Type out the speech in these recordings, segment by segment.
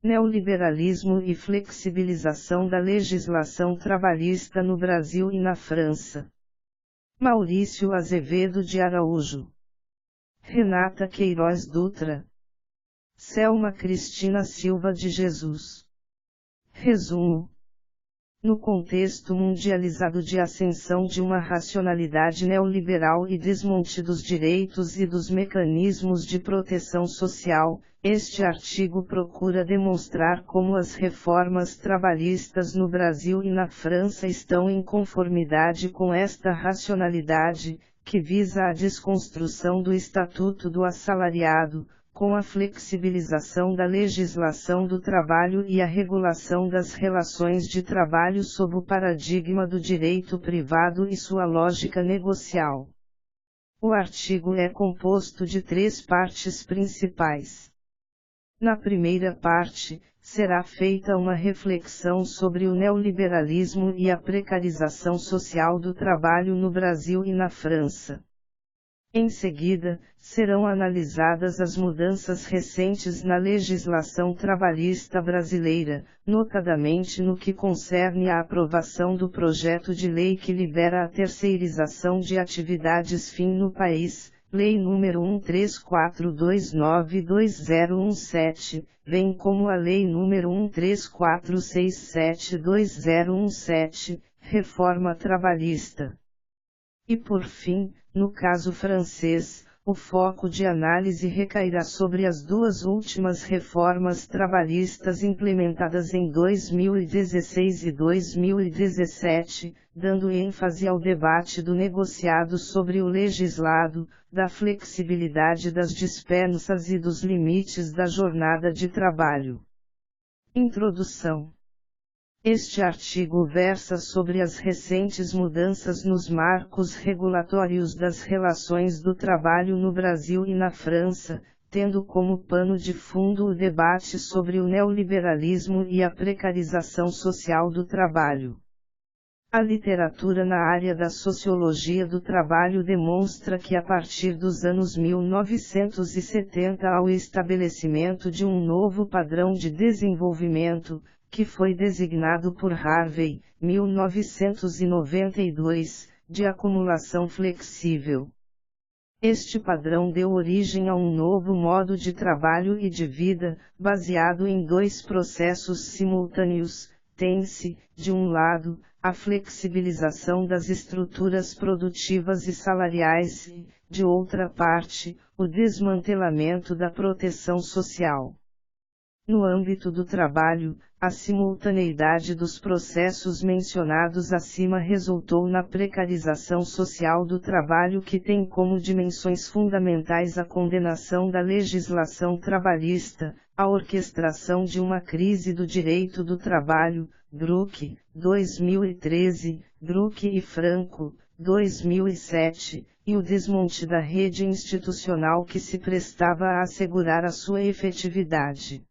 Neoliberalismo e flexibilização da legislação trabalhista no Brasil e na França. Maurício Azevedo de Araújo. Renata Queiroz Dutra. Selma Cristina Silva de Jesus. Resumo. No contexto mundializado de ascensão de uma racionalidade neoliberal e desmonte dos direitos e dos mecanismos de proteção social, este artigo procura demonstrar como as reformas trabalhistas no Brasil e na França estão em conformidade com esta racionalidade, que visa a desconstrução do Estatuto do Assalariado, com a flexibilização da legislação do trabalho e a regulação das relações de trabalho sob o paradigma do direito privado e sua lógica negocial. O artigo é composto de 3 partes principais. Na primeira parte, será feita uma reflexão sobre o neoliberalismo e a precarização social do trabalho no Brasil e na França. Em seguida, serão analisadas as mudanças recentes na legislação trabalhista brasileira, notadamente no que concerne à aprovação do projeto de lei que libera a terceirização de atividades fim no país, Lei nº 13429/2017, bem como a Lei nº 13467/2017, Reforma Trabalhista. E por fim, no caso francês, o foco de análise recairá sobre as 2 últimas reformas trabalhistas implementadas em 2016 e 2017, dando ênfase ao debate do negociado sobre o legislado, da flexibilidade das dispensas e dos limites da jornada de trabalho. Introdução. Este artigo versa sobre as recentes mudanças nos marcos regulatórios das relações do trabalho no Brasil e na França, tendo como pano de fundo o debate sobre o neoliberalismo e a precarização social do trabalho. A literatura na área da sociologia do trabalho demonstra que a partir dos anos 1970 há o estabelecimento de um novo padrão de desenvolvimento, que foi designado por Harvey, 1992, de acumulação flexível. Este padrão deu origem a um novo modo de trabalho e de vida, baseado em 2 processos simultâneos, tem-se, de um lado, a flexibilização das estruturas produtivas e salariais e, de outra parte, o desmantelamento da proteção social. No âmbito do trabalho, a simultaneidade dos processos mencionados acima resultou na precarização social do trabalho, que tem como dimensões fundamentais a condenação da legislação trabalhista, a orquestração de uma crise do direito do trabalho, Druck, 2013, Druck e Franco, 2007, e o desmonte da rede institucional que se prestava a assegurar a sua efetividade.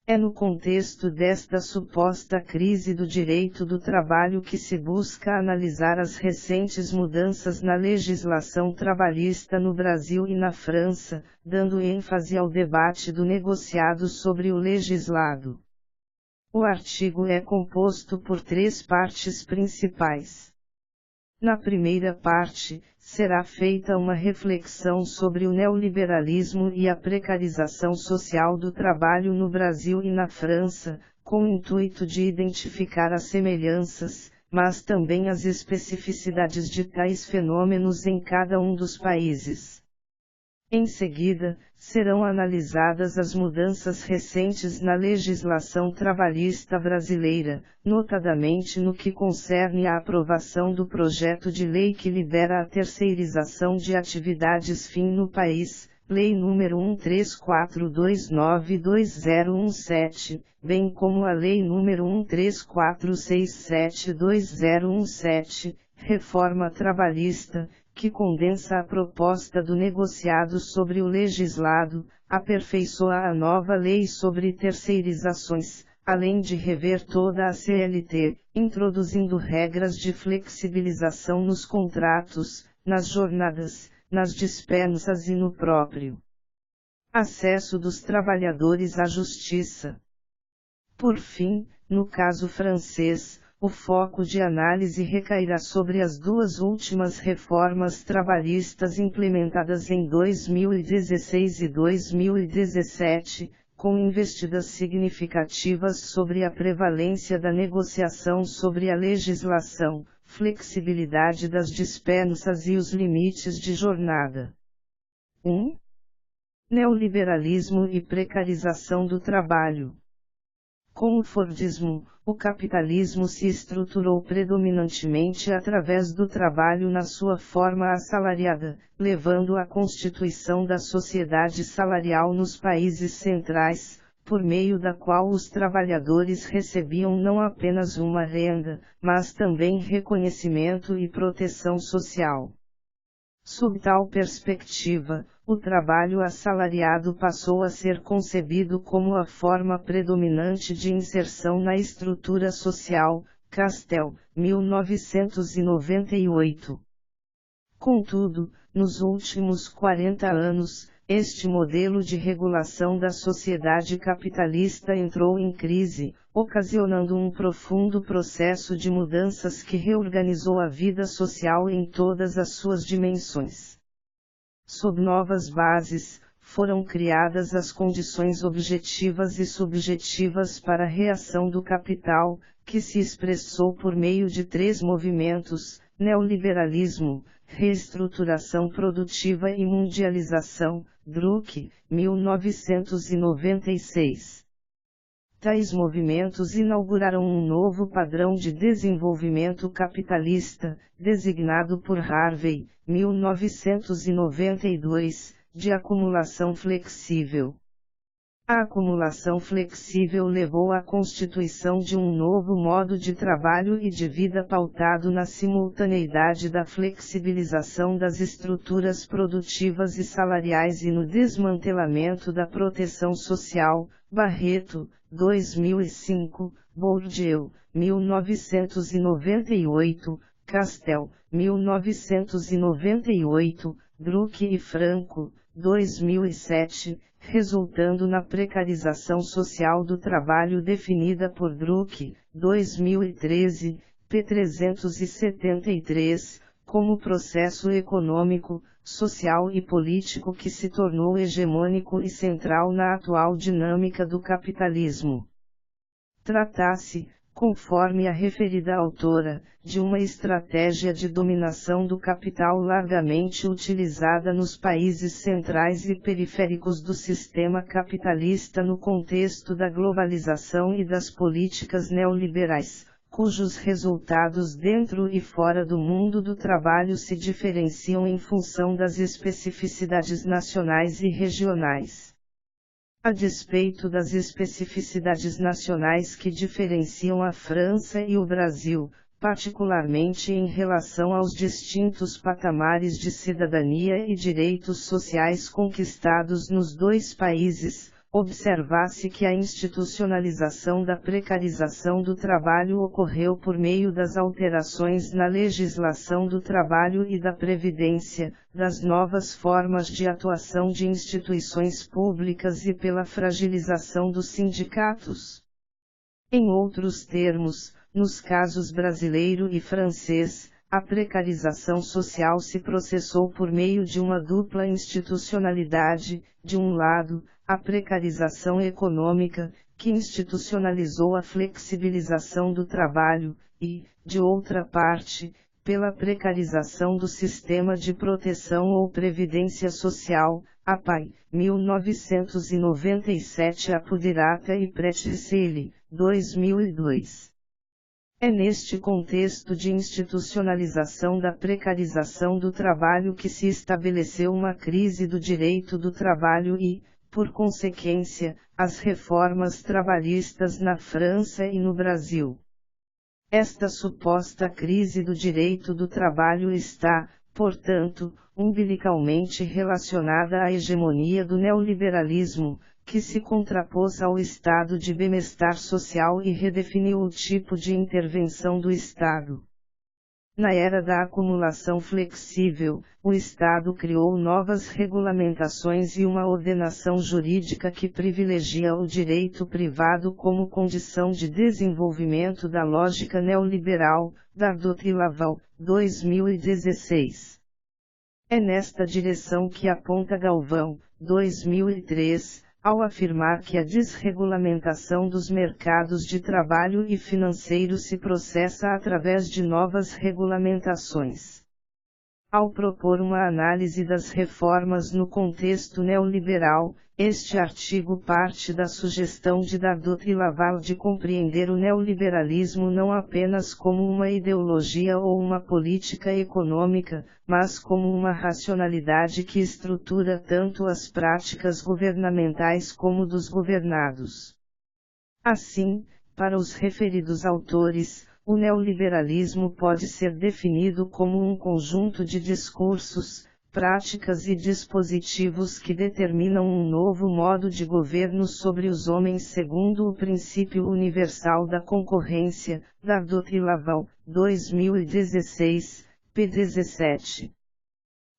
É no contexto desta suposta crise do direito do trabalho que se busca analisar as recentes mudanças na legislação trabalhista no Brasil e na França, dando ênfase ao debate do negociado sobre o legislado. O artigo é composto por 3 partes principais. Na primeira parte, será feita uma reflexão sobre o neoliberalismo e a precarização social do trabalho no Brasil e na França, com o intuito de identificar as semelhanças, mas também as especificidades de tais fenômenos em cada um dos países. Em seguida, serão analisadas as mudanças recentes na legislação trabalhista brasileira, notadamente no que concerne à aprovação do projeto de lei que libera a terceirização de atividades fim no país, Lei nº 13429/2017, bem como a Lei nº 13467/2017, Reforma Trabalhista, que condensa a proposta do negociado sobre o legislado, aperfeiçoa a nova lei sobre terceirizações, além de rever toda a CLT, introduzindo regras de flexibilização nos contratos, nas jornadas, nas dispensas e no próprio acesso dos trabalhadores à justiça. Por fim, no caso francês, o foco de análise recairá sobre as duas últimas reformas trabalhistas implementadas em 2016 e 2017, com investidas significativas sobre a prevalência da negociação sobre a legislação, flexibilidade das dispensas e os limites de jornada. 1. Neoliberalismo e precarização do trabalho. Com o Fordismo, o capitalismo se estruturou predominantemente através do trabalho na sua forma assalariada, levando à constituição da sociedade salarial nos países centrais, por meio da qual os trabalhadores recebiam não apenas uma renda, mas também reconhecimento e proteção social. Sob tal perspectiva, o trabalho assalariado passou a ser concebido como a forma predominante de inserção na estrutura social, Castell, 1998. Contudo, nos últimos 40 anos, este modelo de regulação da sociedade capitalista entrou em crise, ocasionando um profundo processo de mudanças que reorganizou a vida social em todas as suas dimensões. Sob novas bases, foram criadas as condições objetivas e subjetivas para a reação do capital, que se expressou por meio de 3 movimentos: neoliberalismo, reestruturação produtiva e mundialização, Druck, 1996. Tais movimentos inauguraram um novo padrão de desenvolvimento capitalista, designado por Harvey, 1992, de acumulação flexível. A acumulação flexível levou à constituição de um novo modo de trabalho e de vida pautado na simultaneidade da flexibilização das estruturas produtivas e salariais e no desmantelamento da proteção social. Barreto, 2005, Bourdieu, 1998, Castell, 1998, Druck e Franco, 2007, resultando na precarização social do trabalho definida por Druck, 2013, p. 373, como processo econômico, social e político que se tornou hegemônico e central na atual dinâmica do capitalismo. Trata-se, conforme a referida autora, de uma estratégia de dominação do capital largamente utilizada nos países centrais e periféricos do sistema capitalista no contexto da globalização e das políticas neoliberais, cujos resultados dentro e fora do mundo do trabalho se diferenciam em função das especificidades nacionais e regionais. A despeito das especificidades nacionais que diferenciam a França e o Brasil, particularmente em relação aos distintos patamares de cidadania e direitos sociais conquistados nos dois países, observa-se que a institucionalização da precarização do trabalho ocorreu por meio das alterações na legislação do trabalho e da previdência, das novas formas de atuação de instituições públicas e pela fragilização dos sindicatos. Em outros termos, nos casos brasileiro e francês, a precarização social se processou por meio de uma dupla institucionalidade: de um lado, a precarização econômica, que institucionalizou a flexibilização do trabalho, e, de outra parte, pela precarização do sistema de proteção ou previdência social, APAI, 1997, Apoderata e Prettichelli, 2002. É neste contexto de institucionalização da precarização do trabalho que se estabeleceu uma crise do direito do trabalho e, por consequência, as reformas trabalhistas na França e no Brasil. Esta suposta crise do direito do trabalho está, portanto, umbilicalmente relacionada à hegemonia do neoliberalismo, que se contrapôs ao estado de bem-estar social e redefiniu o tipo de intervenção do Estado. Na era da acumulação flexível, o Estado criou novas regulamentações e uma ordenação jurídica que privilegia o direito privado como condição de desenvolvimento da lógica neoliberal, Dardot e Laval, 2016. É nesta direção que aponta Galvão, 2003, ao afirmar que a desregulamentação dos mercados de trabalho e financeiro se processa através de novas regulamentações. Ao propor uma análise das reformas no contexto neoliberal, este artigo parte da sugestão de Dardot e Laval de compreender o neoliberalismo não apenas como uma ideologia ou uma política econômica, mas como uma racionalidade que estrutura tanto as práticas governamentais como dos governados. Assim, para os referidos autores, o neoliberalismo pode ser definido como um conjunto de discursos, práticas e dispositivos que determinam um novo modo de governo sobre os homens segundo o princípio universal da concorrência, Dardot e Laval, 2016, p. 17.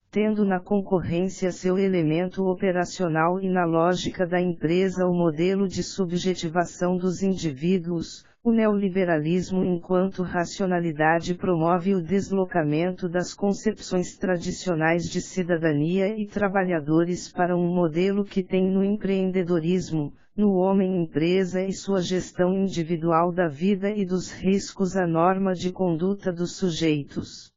Tendo na concorrência seu elemento operacional e na lógica da empresa o modelo de subjetivação dos indivíduos, o neoliberalismo enquanto racionalidade promove o deslocamento das concepções tradicionais de cidadania e trabalhadores para um modelo que tem no empreendedorismo, no homem-empresa e sua gestão individual da vida e dos riscos a norma de conduta dos sujeitos.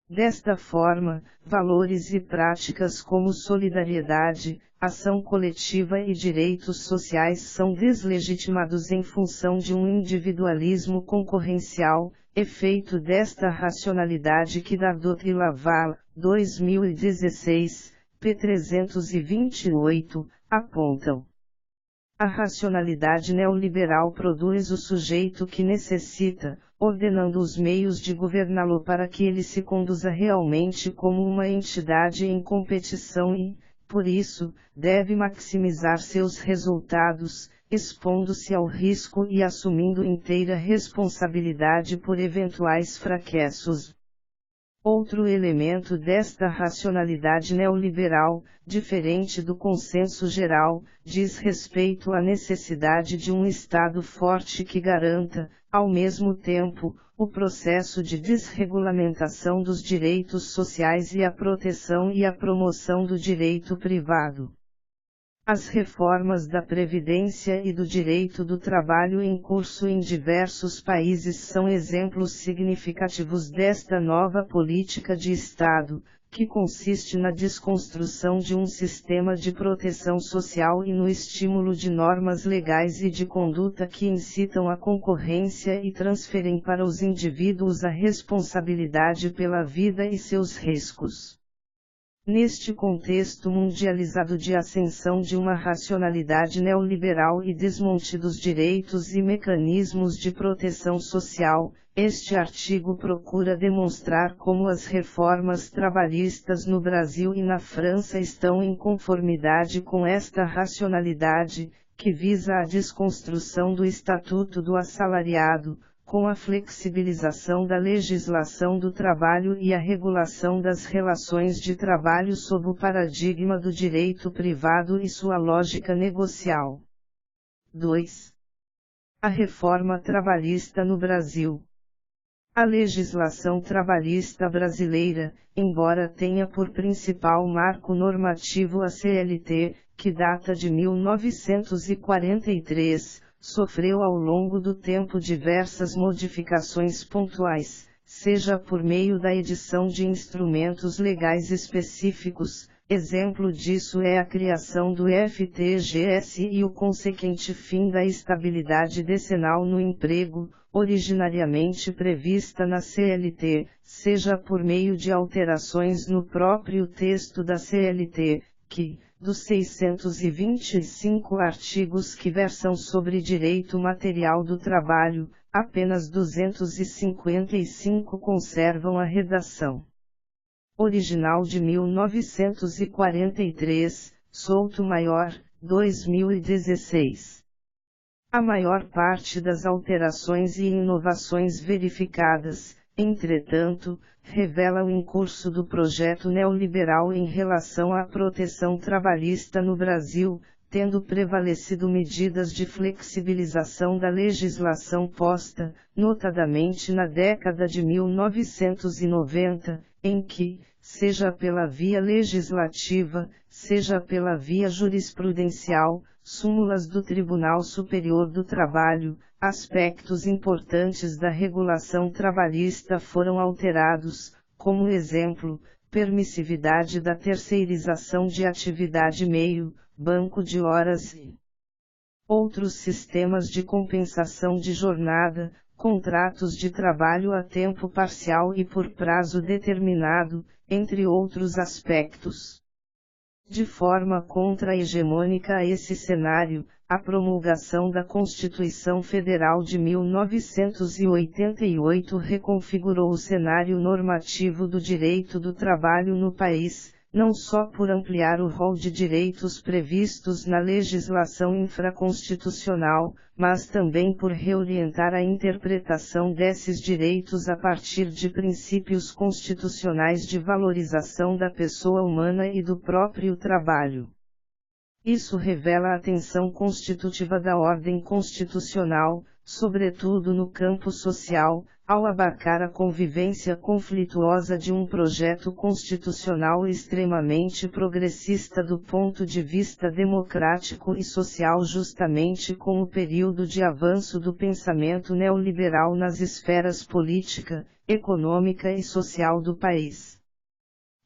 Desta forma, valores e práticas como solidariedade, ação coletiva e direitos sociais são deslegitimados em função de um individualismo concorrencial, efeito desta racionalidade que Dardot e Laval, 2016, p. 328, apontam. A racionalidade neoliberal produz o sujeito que necessita, ordenando os meios de governá-lo para que ele se conduza realmente como uma entidade em competição e, por isso, deve maximizar seus resultados, expondo-se ao risco e assumindo inteira responsabilidade por eventuais fracassos. Outro elemento desta racionalidade neoliberal, diferente do consenso geral, diz respeito à necessidade de um Estado forte que garanta, ao mesmo tempo, o processo de desregulamentação dos direitos sociais e a proteção e a promoção do direito privado. As reformas da Previdência e do direito do trabalho em curso em diversos países são exemplos significativos desta nova política de Estado, que consiste na desconstrução de um sistema de proteção social e no estímulo de normas legais e de conduta que incitam a concorrência e transferem para os indivíduos a responsabilidade pela vida e seus riscos. Neste contexto mundializado de ascensão de uma racionalidade neoliberal e desmonte dos direitos e mecanismos de proteção social, este artigo procura demonstrar como as reformas trabalhistas no Brasil e na França estão em conformidade com esta racionalidade, que visa a desconstrução do Estatuto do Assalariado, com a flexibilização da legislação do trabalho e a regulação das relações de trabalho sob o paradigma do direito privado e sua lógica negocial. 2. A reforma trabalhista no Brasil. A legislação trabalhista brasileira, embora tenha por principal marco normativo a CLT, que data de 1943, sofreu ao longo do tempo diversas modificações pontuais, seja por meio da edição de instrumentos legais específicos, exemplo disso é a criação do FGTS e o consequente fim da estabilidade decenal no emprego, originariamente prevista na CLT, seja por meio de alterações no próprio texto da CLT, que, dos 625 artigos que versam sobre direito material do trabalho, apenas 255 conservam a redação original de 1943, Souto Maior, 2016. A maior parte das alterações e inovações verificadas, entretanto, revela o incurso do projeto neoliberal em relação à proteção trabalhista no Brasil, tendo prevalecido medidas de flexibilização da legislação posta, notadamente na década de 1990, em que, seja pela via legislativa, seja pela via jurisprudencial, súmulas do Tribunal Superior do Trabalho, aspectos importantes da regulação trabalhista foram alterados, como exemplo, permissividade da terceirização de atividade meio, banco de horas e outros sistemas de compensação de jornada, contratos de trabalho a tempo parcial e por prazo determinado, entre outros aspectos. De forma contra-hegemônica a esse cenário, a promulgação da Constituição Federal de 1988 reconfigurou o cenário normativo do direito do trabalho no país, não só por ampliar o rol de direitos previstos na legislação infraconstitucional, mas também por reorientar a interpretação desses direitos a partir de princípios constitucionais de valorização da pessoa humana e do próprio trabalho. Isso revela a atenção constitutiva da ordem constitucional, sobretudo no campo social, ao abarcar a convivência conflituosa de um projeto constitucional extremamente progressista do ponto de vista democrático e social, justamente com o período de avanço do pensamento neoliberal nas esferas política, econômica e social do país.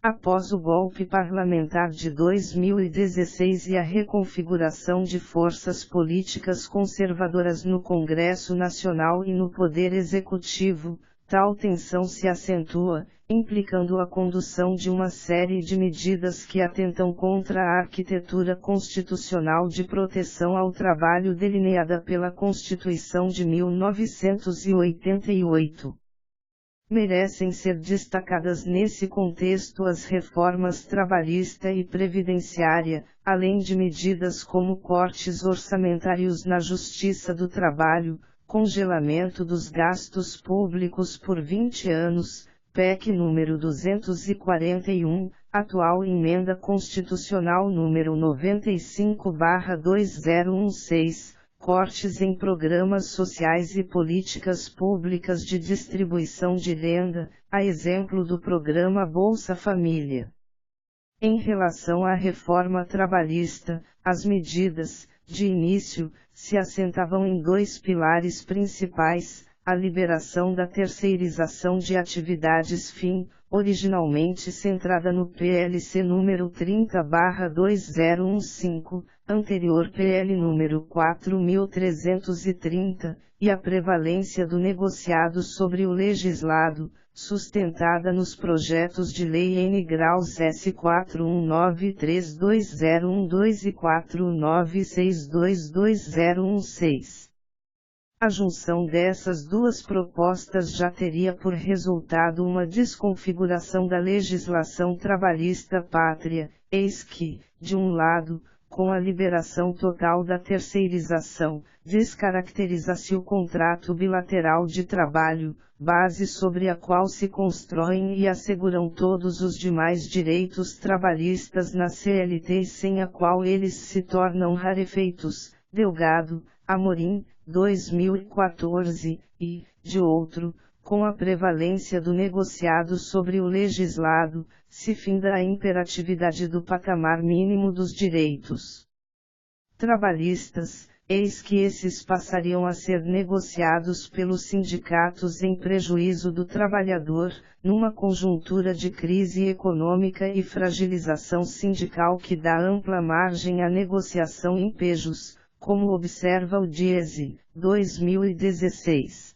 Após o golpe parlamentar de 2016 e a reconfiguração de forças políticas conservadoras no Congresso Nacional e no Poder Executivo, tal tensão se acentua, implicando a condução de uma série de medidas que atentam contra a arquitetura constitucional de proteção ao trabalho delineada pela Constituição de 1988. Merecem ser destacadas nesse contexto as reformas trabalhista e previdenciária, além de medidas como cortes orçamentários na Justiça do Trabalho, congelamento dos gastos públicos por 20 anos, PEC número 241, atual Emenda Constitucional número 95/2016, cortes em programas sociais e políticas públicas de distribuição de renda, a exemplo do programa Bolsa Família. Em relação à reforma trabalhista, as medidas, de início, se assentavam em dois pilares principais: a liberação da terceirização de atividades fim, originalmente centrada no PLC número 30/2015, anterior PL número 4330, e a prevalência do negociado sobre o legislado, sustentada nos projetos de lei N graus S 41932012 e 49622016. A junção dessas duas propostas já teria por resultado uma desconfiguração da legislação trabalhista pátria, eis que, de um lado, com a liberação total da terceirização, descaracteriza-se o contrato bilateral de trabalho, base sobre a qual se constroem e asseguram todos os demais direitos trabalhistas na CLT, sem a qual eles se tornam rarefeitos. Delgado, Amorim, 2014, e, de outro, com a prevalência do negociado sobre o legislado, se finda a imperatividade do patamar mínimo dos direitos trabalhistas, eis que esses passariam a ser negociados pelos sindicatos em prejuízo do trabalhador, numa conjuntura de crise econômica e fragilização sindical que dá ampla margem à negociação em pejos, como observa o Diese, 2016.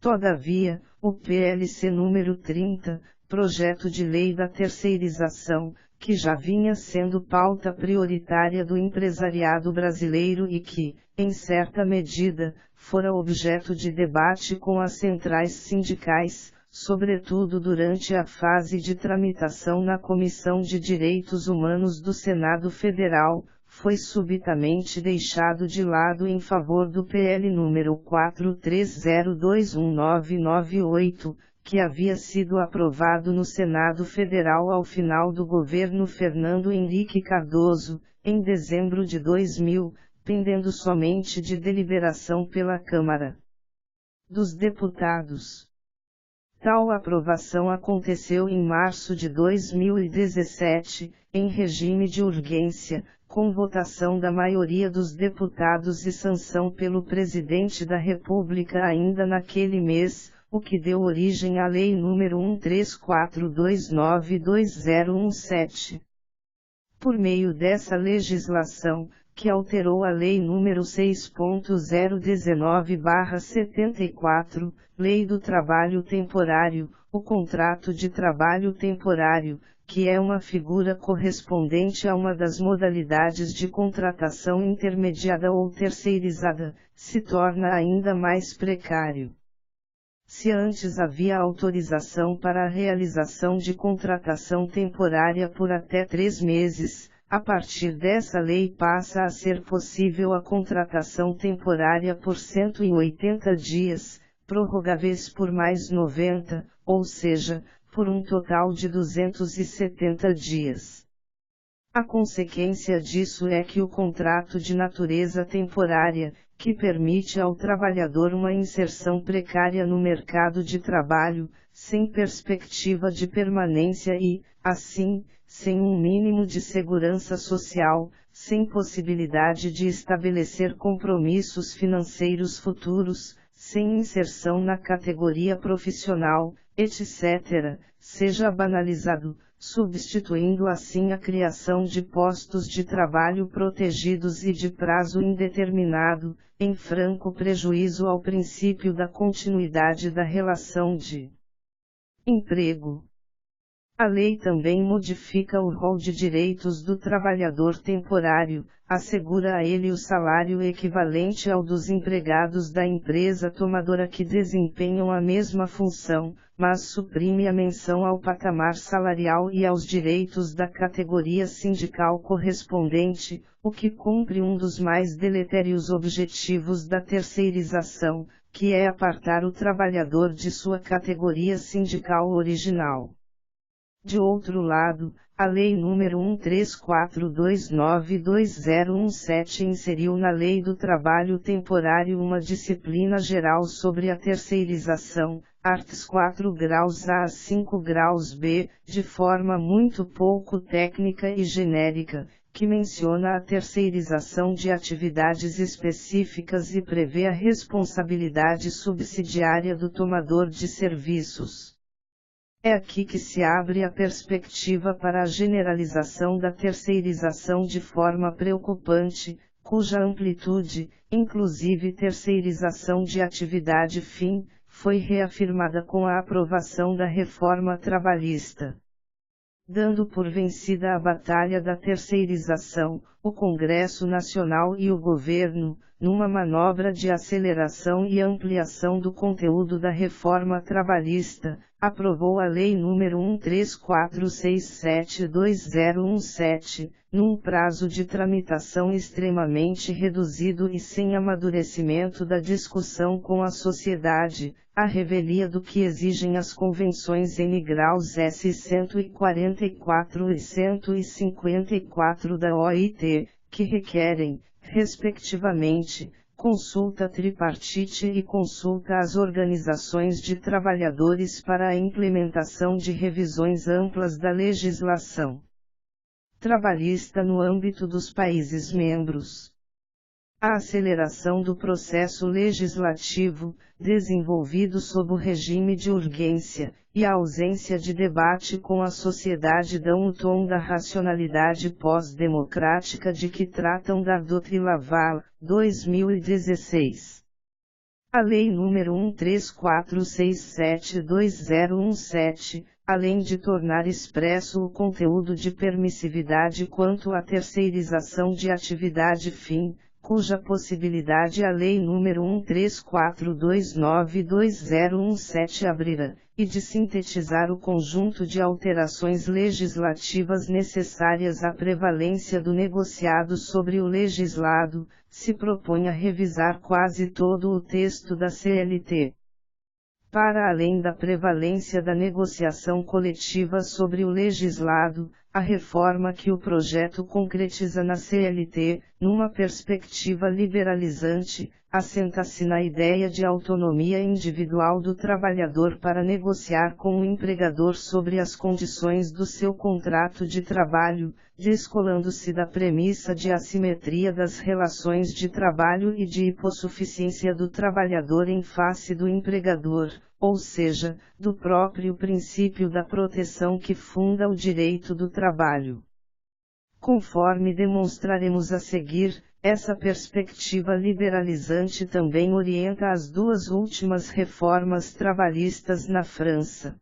Todavia, o PLC número 30, Projeto de Lei da Terceirização, que já vinha sendo pauta prioritária do empresariado brasileiro e que, em certa medida, fora objeto de debate com as centrais sindicais, sobretudo durante a fase de tramitação na Comissão de Direitos Humanos do Senado Federal, foi subitamente deixado de lado em favor do PL número 43021998, que havia sido aprovado no Senado Federal ao final do governo Fernando Henrique Cardoso, em dezembro de 2000, pendendo somente de deliberação pela Câmara dos Deputados. Tal aprovação aconteceu em março de 2017, em regime de urgência, com votação da maioria dos deputados e sanção pelo Presidente da República ainda naquele mês, o que deu origem à Lei nº 13429/2017. Por meio dessa legislação, que alterou a Lei nº 6.019/74, Lei do Trabalho Temporário, o contrato de trabalho temporário, que é uma figura correspondente a uma das modalidades de contratação intermediada ou terceirizada, se torna ainda mais precário. Se antes havia autorização para a realização de contratação temporária por até 3 meses, a partir dessa lei passa a ser possível a contratação temporária por 180 dias, prorrogáveis por mais 90, ou seja, por um total de 270 dias. A consequência disso é que o contrato de natureza temporária, que permite ao trabalhador uma inserção precária no mercado de trabalho, sem perspectiva de permanência e, assim, sem um mínimo de segurança social, sem possibilidade de estabelecer compromissos financeiros futuros, sem inserção na categoria profissional, etc., seja banalizado, substituindo assim a criação de postos de trabalho protegidos e de prazo indeterminado, em franco prejuízo ao princípio da continuidade da relação de emprego. A lei também modifica o rol de direitos do trabalhador temporário, assegura a ele o salário equivalente ao dos empregados da empresa tomadora que desempenham a mesma função, mas suprime a menção ao patamar salarial e aos direitos da categoria sindical correspondente, o que cumpre um dos mais deletérios objetivos da terceirização, que é apartar o trabalhador de sua categoria sindical original. De outro lado, a Lei nº 13429/2017 inseriu na Lei do Trabalho Temporário uma disciplina geral sobre a terceirização, arts 4 graus A a 5 graus B, de forma muito pouco técnica e genérica, que menciona a terceirização de atividades específicas e prevê a responsabilidade subsidiária do tomador de serviços. É aqui que se abre a perspectiva para a generalização da terceirização de forma preocupante, cuja amplitude, inclusive terceirização de atividade fim, foi reafirmada com a aprovação da reforma trabalhista. Dando por vencida a batalha da terceirização, o Congresso Nacional e o governo, numa manobra de aceleração e ampliação do conteúdo da reforma trabalhista, aprovou a Lei nº 13467/2017, num prazo de tramitação extremamente reduzido e sem amadurecimento da discussão com a sociedade, à revelia do que exigem as convenções N graus S 144 e 154 da OIT, que requerem, respectivamente, consulta tripartite e consulta às organizações de trabalhadores para a implementação de revisões amplas da legislação trabalhista no âmbito dos países membros. A aceleração do processo legislativo, desenvolvido sob o regime de urgência, e a ausência de debate com a sociedade dão o tom da racionalidade pós-democrática de que tratam Dardot e Laval, 2016. A Lei nº 13467/2017, além de tornar expresso o conteúdo de permissividade quanto à terceirização de atividade fim, cuja possibilidade a Lei nº 13429/2017 abrirá, e de sintetizar o conjunto de alterações legislativas necessárias à prevalência do negociado sobre o legislado, se propõe a revisar quase todo o texto da CLT. Para além da prevalência da negociação coletiva sobre o legislado, a reforma que o projeto concretiza na CLT, numa perspectiva liberalizante, assenta-se na ideia de autonomia individual do trabalhador para negociar com o empregador sobre as condições do seu contrato de trabalho, descolando-se da premissa de assimetria das relações de trabalho e de hipossuficiência do trabalhador em face do empregador, ou seja, do próprio princípio da proteção que funda o direito do trabalho. Conforme demonstraremos a seguir, essa perspectiva liberalizante também orienta as duas últimas reformas trabalhistas na França.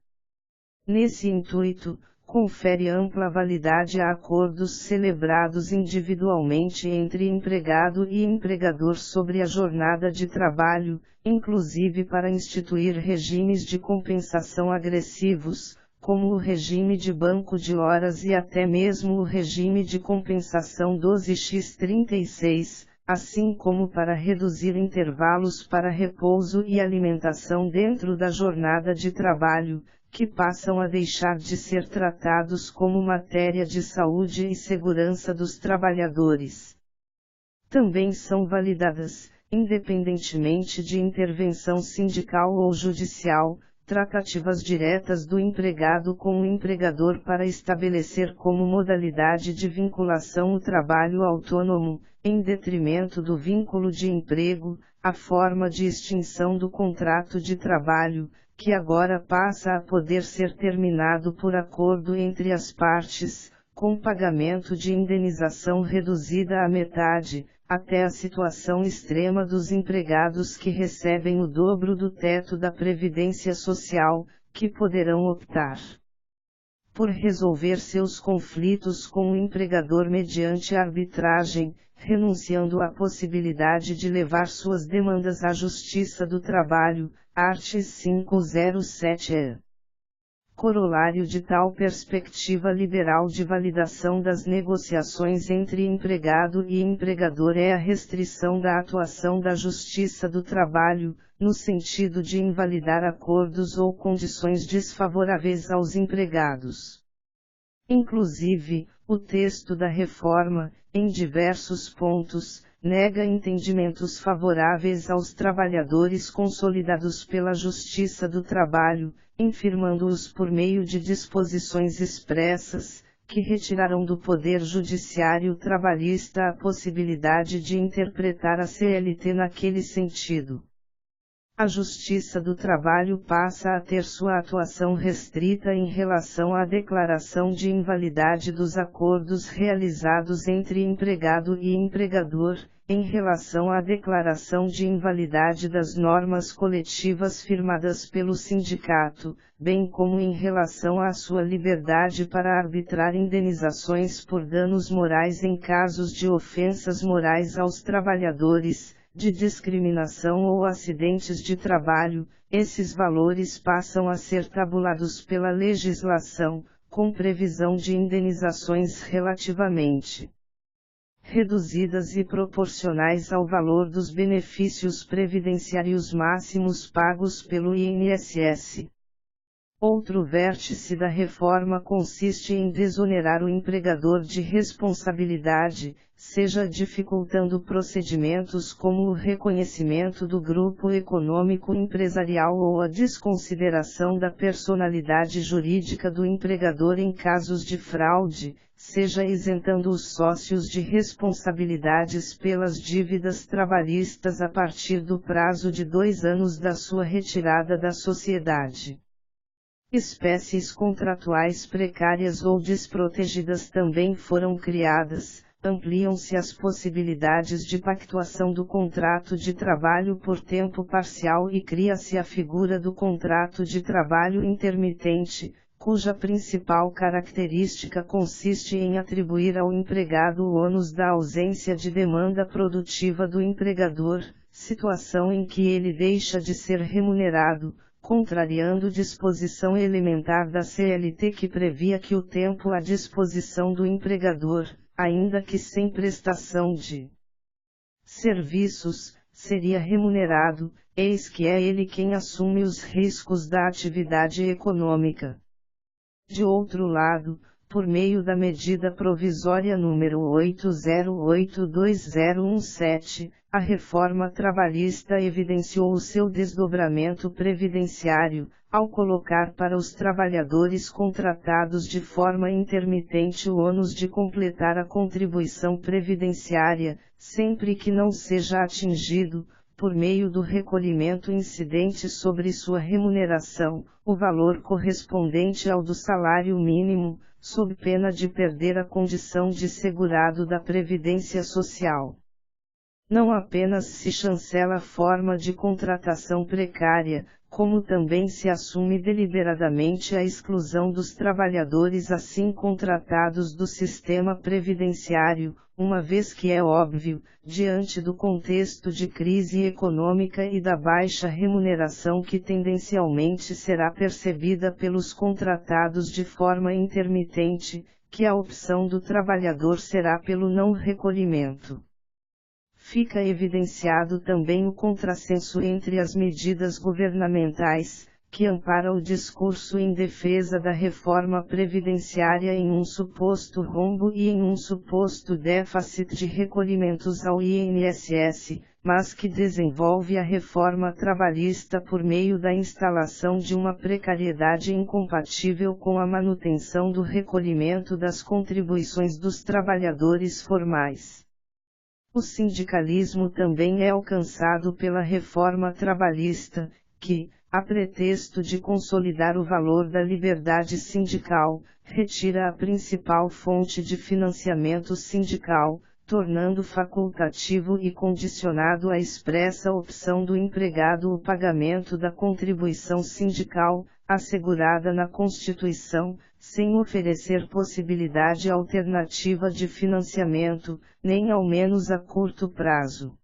Nesse intuito, confere ampla validade a acordos celebrados individualmente entre empregado e empregador sobre a jornada de trabalho, inclusive para instituir regimes de compensação agressivos, como o regime de banco de horas e até mesmo o regime de compensação 12x36, assim como para reduzir intervalos para repouso e alimentação dentro da jornada de trabalho, que passam a deixar de ser tratados como matéria de saúde e segurança dos trabalhadores. Também são validadas, independentemente de intervenção sindical ou judicial, tratativas diretas do empregado com o empregador para estabelecer como modalidade de vinculação o trabalho autônomo, em detrimento do vínculo de emprego, a forma de extinção do contrato de trabalho, que agora passa a poder ser terminado por acordo entre as partes, com pagamento de indenização reduzida à metade, até a situação extrema dos empregados que recebem o dobro do teto da Previdência Social, que poderão optar por resolver seus conflitos com o empregador mediante arbitragem, renunciando à possibilidade de levar suas demandas à Justiça do Trabalho, art. 507-E. Corolário de tal perspectiva liberal de validação das negociações entre empregado e empregador é a restrição da atuação da Justiça do Trabalho, no sentido de invalidar acordos ou condições desfavoráveis aos empregados. Inclusive, o texto da reforma, em diversos pontos, nega entendimentos favoráveis aos trabalhadores consolidados pela Justiça do Trabalho, infirmando-os por meio de disposições expressas, que retiraram do Poder Judiciário trabalhista a possibilidade de interpretar a CLT naquele sentido. A Justiça do Trabalho passa a ter sua atuação restrita em relação à declaração de invalidade dos acordos realizados entre empregado e empregador, em relação à declaração de invalidade das normas coletivas firmadas pelo sindicato, bem como em relação à sua liberdade para arbitrar indenizações por danos morais em casos de ofensas morais aos trabalhadores, de discriminação ou acidentes de trabalho. Esses valores passam a ser tabulados pela legislação, com previsão de indenizações relativamente reduzidas e proporcionais ao valor dos benefícios previdenciários máximos pagos pelo INSS. Outro vértice da reforma consiste em desonerar o empregador de responsabilidade, seja dificultando procedimentos como o reconhecimento do grupo econômico empresarial ou a desconsideração da personalidade jurídica do empregador em casos de fraude, seja isentando os sócios de responsabilidades pelas dívidas trabalhistas a partir do prazo de 2 anos da sua retirada da sociedade. Espécies contratuais precárias ou desprotegidas também foram criadas, ampliam-se as possibilidades de pactuação do contrato de trabalho por tempo parcial e cria-se a figura do contrato de trabalho intermitente, cuja principal característica consiste em atribuir ao empregado o ônus da ausência de demanda produtiva do empregador, situação em que ele deixa de ser remunerado, contrariando disposição elementar da CLT que previa que o tempo à disposição do empregador, ainda que sem prestação de serviços, seria remunerado, eis que é ele quem assume os riscos da atividade econômica. De outro lado, por meio da medida provisória número 808/2017, a reforma trabalhista evidenciou o seu desdobramento previdenciário, ao colocar para os trabalhadores contratados de forma intermitente o ônus de completar a contribuição previdenciária, sempre que não seja atingido, por meio do recolhimento incidente sobre sua remuneração, o valor correspondente ao do salário mínimo, sob pena de perder a condição de segurado da Previdência Social. Não apenas se chancela a forma de contratação precária, como também se assume deliberadamente a exclusão dos trabalhadores assim contratados do sistema previdenciário, uma vez que é óbvio, diante do contexto de crise econômica e da baixa remuneração que tendencialmente será percebida pelos contratados de forma intermitente, que a opção do trabalhador será pelo não recolhimento. Fica evidenciado também o contrassenso entre as medidas governamentais, que ampara o discurso em defesa da reforma previdenciária em um suposto rombo e em um suposto déficit de recolhimentos ao INSS, mas que desenvolve a reforma trabalhista por meio da instalação de uma precariedade incompatível com a manutenção do recolhimento das contribuições dos trabalhadores formais. O sindicalismo também é alcançado pela reforma trabalhista, que, a pretexto de consolidar o valor da liberdade sindical, retira a principal fonte de financiamento sindical, tornando facultativo e condicionado à expressa opção do empregado o pagamento da contribuição sindical, assegurada na Constituição, sem oferecer possibilidade alternativa de financiamento, nem ao menos a curto prazo.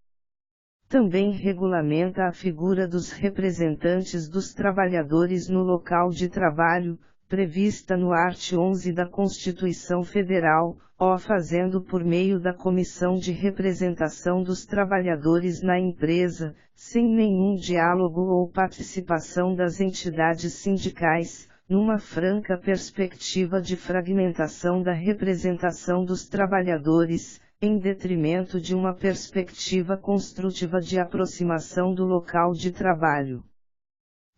Também regulamenta a figura dos representantes dos trabalhadores no local de trabalho, prevista no art. 11 da Constituição Federal, o fazendo por meio da Comissão de Representação dos Trabalhadores na empresa, sem nenhum diálogo ou participação das entidades sindicais, numa franca perspectiva de fragmentação da representação dos trabalhadores, em detrimento de uma perspectiva construtiva de aproximação do local de trabalho.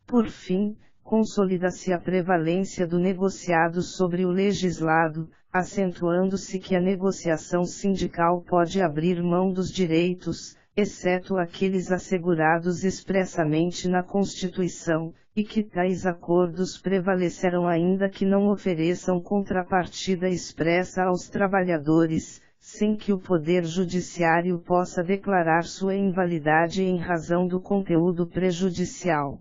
Por fim, consolida-se a prevalência do negociado sobre o legislado, acentuando-se que a negociação sindical pode abrir mão dos direitos, exceto aqueles assegurados expressamente na Constituição, e que tais acordos prevalecerão ainda que não ofereçam contrapartida expressa aos trabalhadores, sem que o Poder Judiciário possa declarar sua invalidade em razão do conteúdo prejudicial.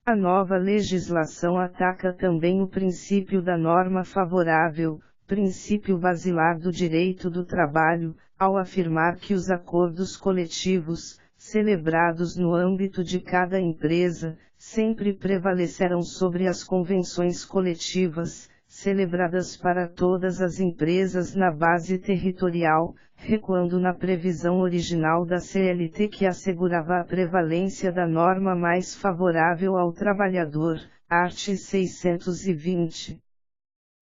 A nova legislação ataca também o princípio da norma favorável, princípio basilar do direito do trabalho, ao afirmar que os acordos coletivos, celebrados no âmbito de cada empresa, sempre prevalecerão sobre as convenções coletivas, celebradas para todas as empresas na base territorial, recuando na previsão original da CLT que assegurava a prevalência da norma mais favorável ao trabalhador, art. 620.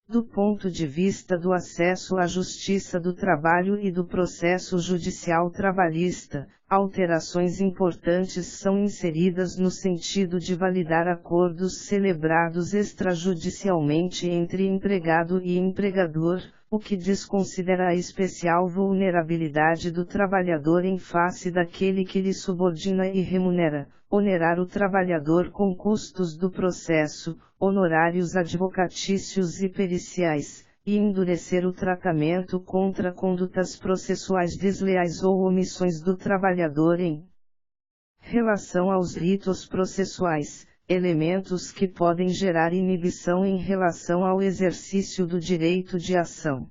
Do ponto de vista do acesso à justiça do trabalho e do processo judicial trabalhista, alterações importantes são inseridas no sentido de validar acordos celebrados extrajudicialmente entre empregado e empregador, o que desconsidera a especial vulnerabilidade do trabalhador em face daquele que lhe subordina e remunera, onerar o trabalhador com custos do processo, honorários advocatícios e periciais, e endurecer o tratamento contra condutas processuais desleais ou omissões do trabalhador em relação aos ritos processuais, elementos que podem gerar inibição em relação ao exercício do direito de ação.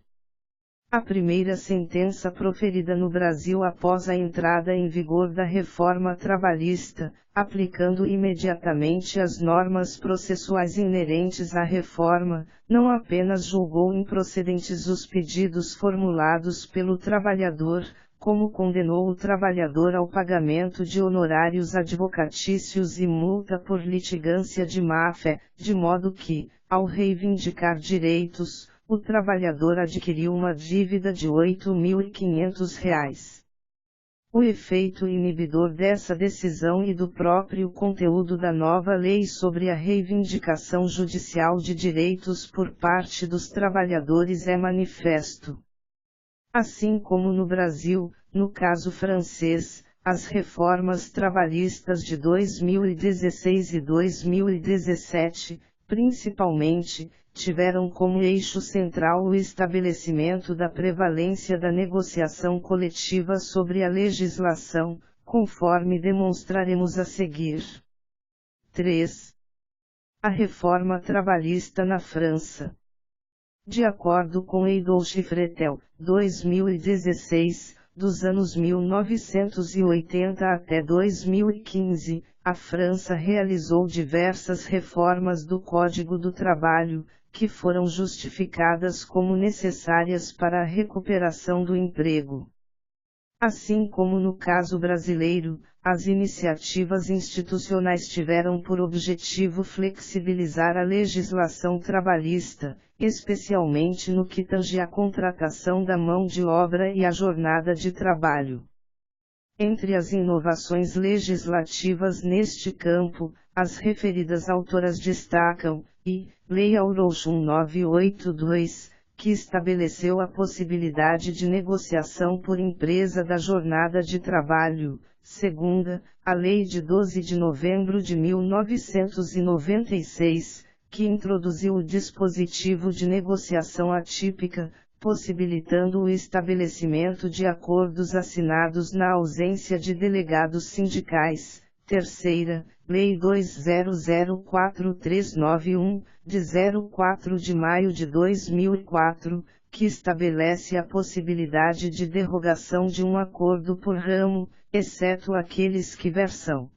A primeira sentença proferida no Brasil após a entrada em vigor da reforma trabalhista, aplicando imediatamente as normas processuais inerentes à reforma, não apenas julgou improcedentes os pedidos formulados pelo trabalhador, como condenou o trabalhador ao pagamento de honorários advocatícios e multa por litigância de má-fé, de modo que, ao reivindicar direitos, o trabalhador adquiriu uma dívida de R$ 8.500. O efeito inibidor dessa decisão e do próprio conteúdo da nova lei sobre a reivindicação judicial de direitos por parte dos trabalhadores é manifesto. Assim como no Brasil, no caso francês, as reformas trabalhistas de 2016 e 2017, principalmente, tiveram como eixo central o estabelecimento da prevalência da negociação coletiva sobre a legislação, conforme demonstraremos a seguir. 3. A reforma trabalhista na França. De acordo com Adolphe Fretel, 2016, dos anos 1980 até 2015, a França realizou diversas reformas do Código do Trabalho, que foram justificadas como necessárias para a recuperação do emprego. Assim como no caso brasileiro, as iniciativas institucionais tiveram por objetivo flexibilizar a legislação trabalhista, especialmente no que tange à contratação da mão de obra e à jornada de trabalho. Entre as inovações legislativas neste campo, as referidas autoras destacam, Lei Auroch 1982, que estabeleceu a possibilidade de negociação por empresa da jornada de trabalho, segunda, a Lei de 12 de novembro de 1996, que introduziu o dispositivo de negociação atípica, possibilitando o estabelecimento de acordos assinados na ausência de delegados sindicais. Terceira, Lei 20043991, de 04 de maio de 2004, que estabelece a possibilidade de derrogação de um acordo por ramo, exceto aqueles que versam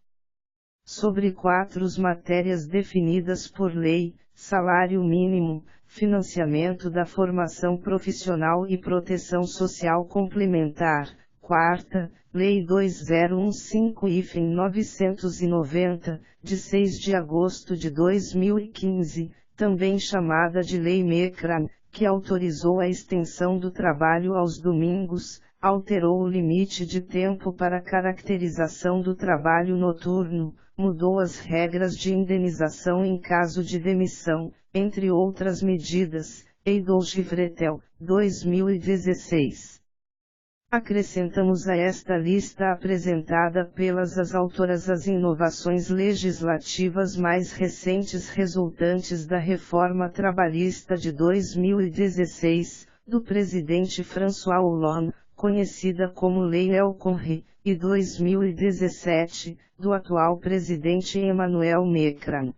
sobre 4 matérias definidas por lei: salário mínimo, financiamento da formação profissional e proteção social complementar. Quarta, Lei 2015-990, de 6 de agosto de 2015, também chamada de Lei Mecran, que autorizou a extensão do trabalho aos domingos, alterou o limite de tempo para caracterização do trabalho noturno, mudou as regras de indenização em caso de demissão, entre outras medidas. Adolphe Fretel, 2016. Acrescentamos a esta lista apresentada pelas autoras as inovações legislativas mais recentes resultantes da reforma trabalhista de 2016, do presidente François Hollande, conhecida como Lei El Khomri, e 2017, do atual presidente Emmanuel Macron.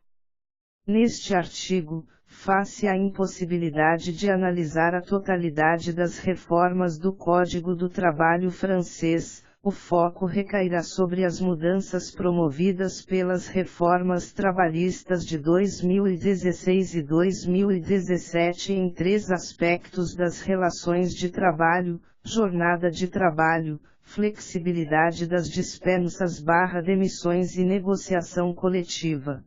Neste artigo, face à impossibilidade de analisar a totalidade das reformas do Código do Trabalho francês, o foco recairá sobre as mudanças promovidas pelas reformas trabalhistas de 2016 e 2017 em 3 aspectos das relações de trabalho: jornada de trabalho, flexibilidade das dispensas/demissões e negociação coletiva.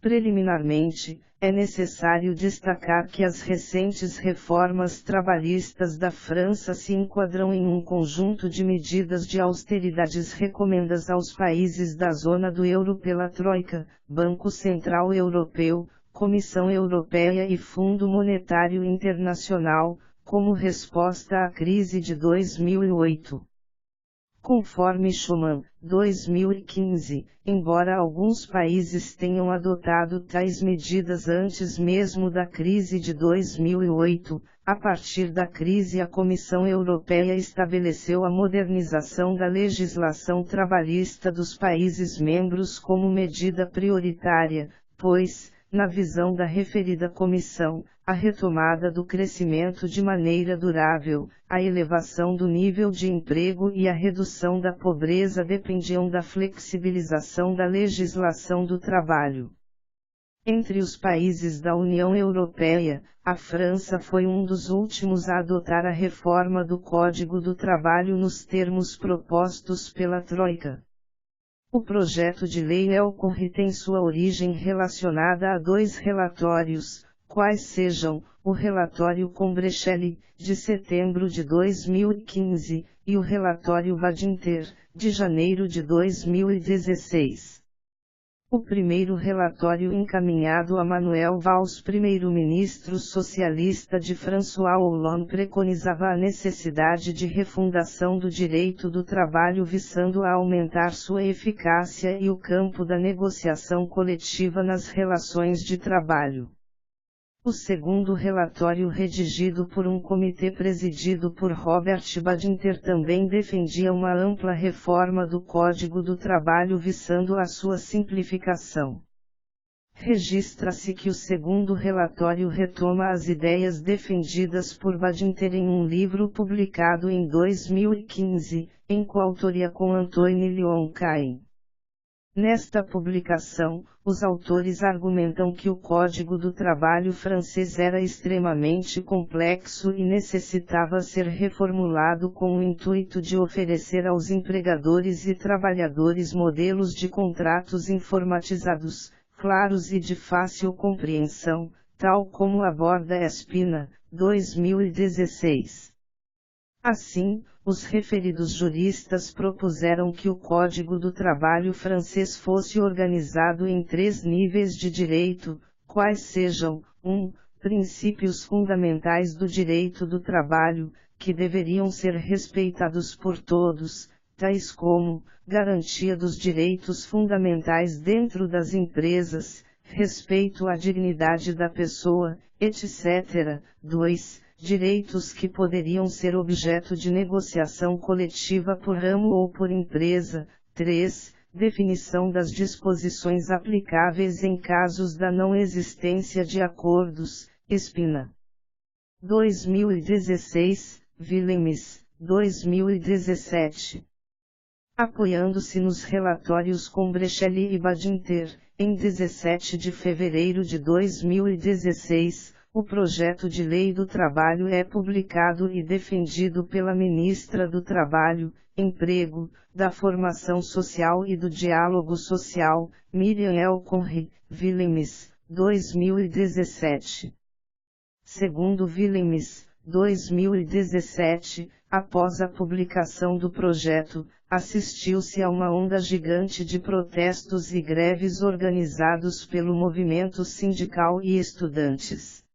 Preliminarmente, é necessário destacar que as recentes reformas trabalhistas da França se enquadram em um conjunto de medidas de austeridades recomendadas aos países da zona do euro pela Troika, Banco Central Europeu, Comissão Europeia e Fundo Monetário Internacional, como resposta à crise de 2008. Conforme Schuman, 2015, embora alguns países tenham adotado tais medidas antes mesmo da crise de 2008, a partir da crise a Comissão Europeia estabeleceu a modernização da legislação trabalhista dos países membros como medida prioritária, pois, na visão da referida comissão, a retomada do crescimento de maneira durável, a elevação do nível de emprego e a redução da pobreza dependiam da flexibilização da legislação do trabalho. Entre os países da União Europeia, a França foi um dos últimos a adotar a reforma do Código do Trabalho nos termos propostos pela Troika. O projeto de lei El Khomri tem sua origem relacionada a dois relatórios, quais sejam, o relatório Combrecheli, de setembro de 2015, e o relatório Badinter, de janeiro de 2016. O primeiro relatório encaminhado a Manuel Valls, primeiro-ministro socialista de François Hollande, preconizava a necessidade de refundação do direito do trabalho visando a aumentar sua eficácia e o campo da negociação coletiva nas relações de trabalho. O segundo relatório, redigido por um comitê presidido por Robert Badinter, também defendia uma ampla reforma do Código do Trabalho visando a sua simplificação. Registra-se que o segundo relatório retoma as ideias defendidas por Badinter em um livro publicado em 2015, em coautoria com Antoine Lyon-Cain. Nesta publicação, os autores argumentam que o Código do Trabalho francês era extremamente complexo e necessitava ser reformulado com o intuito de oferecer aos empregadores e trabalhadores modelos de contratos informatizados, claros e de fácil compreensão, tal como aborda Espina, 2016. Assim, os referidos juristas propuseram que o Código do Trabalho francês fosse organizado em 3 níveis de direito, quais sejam: 1. Princípios fundamentais do direito do trabalho, que deveriam ser respeitados por todos, tais como garantia dos direitos fundamentais dentro das empresas, respeito à dignidade da pessoa, etc. 2. Direitos que poderiam ser objeto de negociação coletiva por ramo ou por empresa. 3. Definição das disposições aplicáveis em casos da não existência de acordos. Espina. 2016, Willems, 2017. Apoiando-se nos relatórios Combrecheli e Badinter, em 17 de fevereiro de 2016, o projeto de lei do trabalho é publicado e defendido pela ministra do Trabalho, Emprego, da Formação Social e do Diálogo Social, Miriam El Khomri, Willems, 2017. Segundo Willems, 2017, após a publicação do projeto, assistiu-se a uma onda gigante de protestos e greves organizados pelo movimento sindical e estudantes.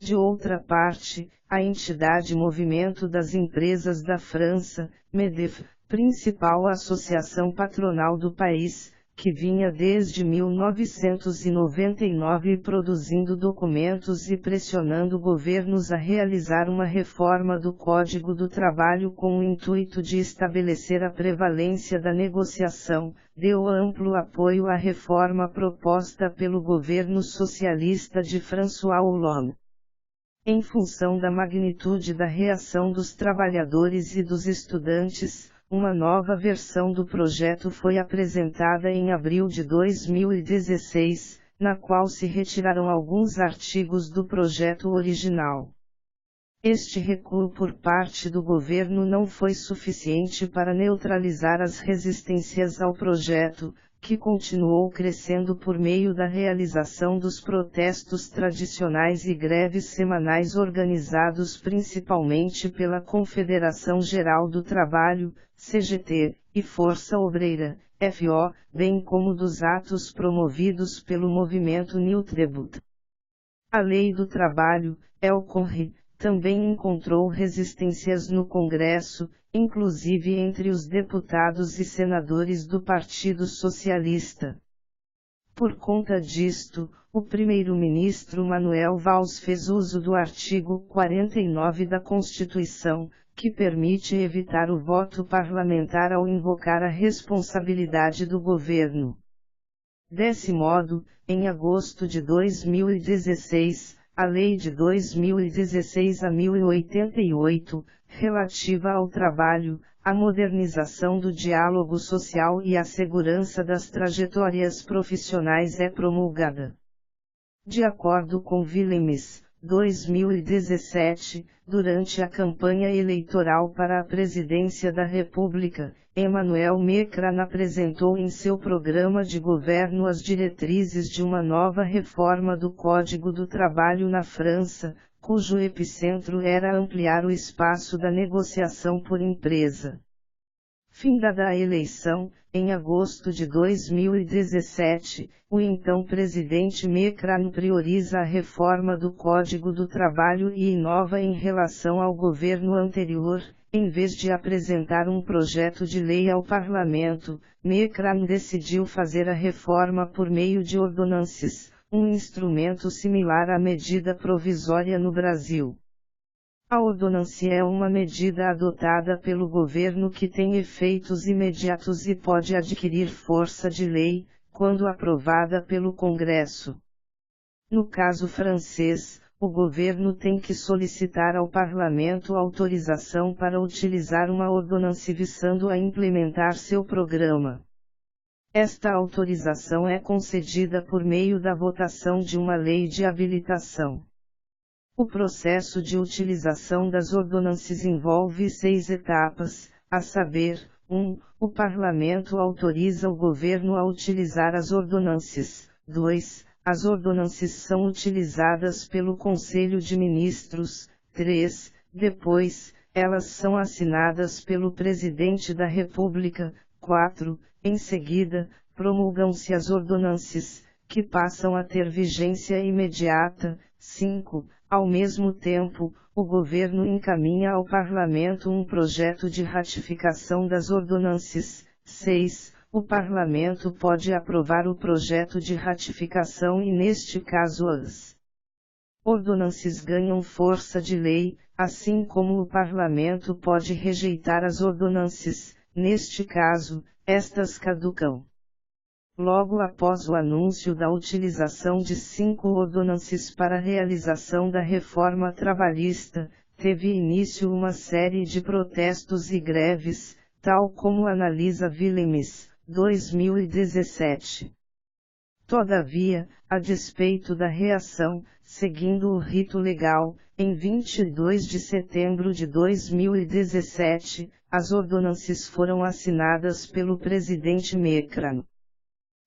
De outra parte, a entidade Movimento das Empresas da França, MEDEF, principal associação patronal do país, que vinha desde 1999 produzindo documentos e pressionando governos a realizar uma reforma do Código do Trabalho com o intuito de estabelecer a prevalência da negociação, deu amplo apoio à reforma proposta pelo governo socialista de François Hollande. Em função da magnitude da reação dos trabalhadores e dos estudantes, uma nova versão do projeto foi apresentada em abril de 2016, na qual se retiraram alguns artigos do projeto original. Este recuo por parte do governo não foi suficiente para neutralizar as resistências ao projeto, que continuou crescendo por meio da realização dos protestos tradicionais e greves semanais organizados principalmente pela Confederação Geral do Trabalho, CGT, e Força Obreira, FO, bem como dos atos promovidos pelo movimento Nutribut. A Lei do Trabalho, El Khomri, também encontrou resistências no Congresso, inclusive entre os deputados e senadores do Partido Socialista. Por conta disto, o primeiro-ministro Manuel Valls fez uso do artigo 49 da Constituição, que permite evitar o voto parlamentar ao invocar a responsabilidade do governo. Desse modo, em agosto de 2016, a Lei de 2016 a 1088, relativa ao trabalho, à modernização do diálogo social e à segurança das trajetórias profissionais é promulgada. De acordo com Willems, 2017, durante a campanha eleitoral para a presidência da República, Emmanuel Macron apresentou em seu programa de governo as diretrizes de uma nova reforma do Código do Trabalho na França, cujo epicentro era ampliar o espaço da negociação por empresa. Findada a eleição, em agosto de 2017, o então presidente Macron prioriza a reforma do Código do Trabalho e inova em relação ao governo anterior. Em vez de apresentar um projeto de lei ao parlamento, Macron decidiu fazer a reforma por meio de ordonnances, um instrumento similar à medida provisória no Brasil. A ordonnance é uma medida adotada pelo governo que tem efeitos imediatos e pode adquirir força de lei, quando aprovada pelo Congresso. No caso francês, o governo tem que solicitar ao parlamento autorização para utilizar uma ordonnance visando a implementar seu programa. Esta autorização é concedida por meio da votação de uma lei de habilitação. O processo de utilização das ordonnances envolve 6 etapas, a saber, 1. O Parlamento autoriza o governo a utilizar as ordonnances. 2. As ordonnances são utilizadas pelo Conselho de Ministros. 3. Depois, elas são assinadas pelo Presidente da República. 4. Em seguida, promulgam-se as ordonnances, que passam a ter vigência imediata. 5. Ao mesmo tempo, o governo encaminha ao parlamento um projeto de ratificação das ordonnances. 6. O parlamento pode aprovar o projeto de ratificação e neste caso as ordonnances ganham força de lei, assim como o parlamento pode rejeitar as ordonnances, neste caso, estas caducam. Logo após o anúncio da utilização de 5 ordonnances para a realização da reforma trabalhista, teve início uma série de protestos e greves, tal como analisa Willems, 2017. Todavia, a despeito da reação, seguindo o rito legal, em 22 de setembro de 2017, as ordonnances foram assinadas pelo presidente Macron.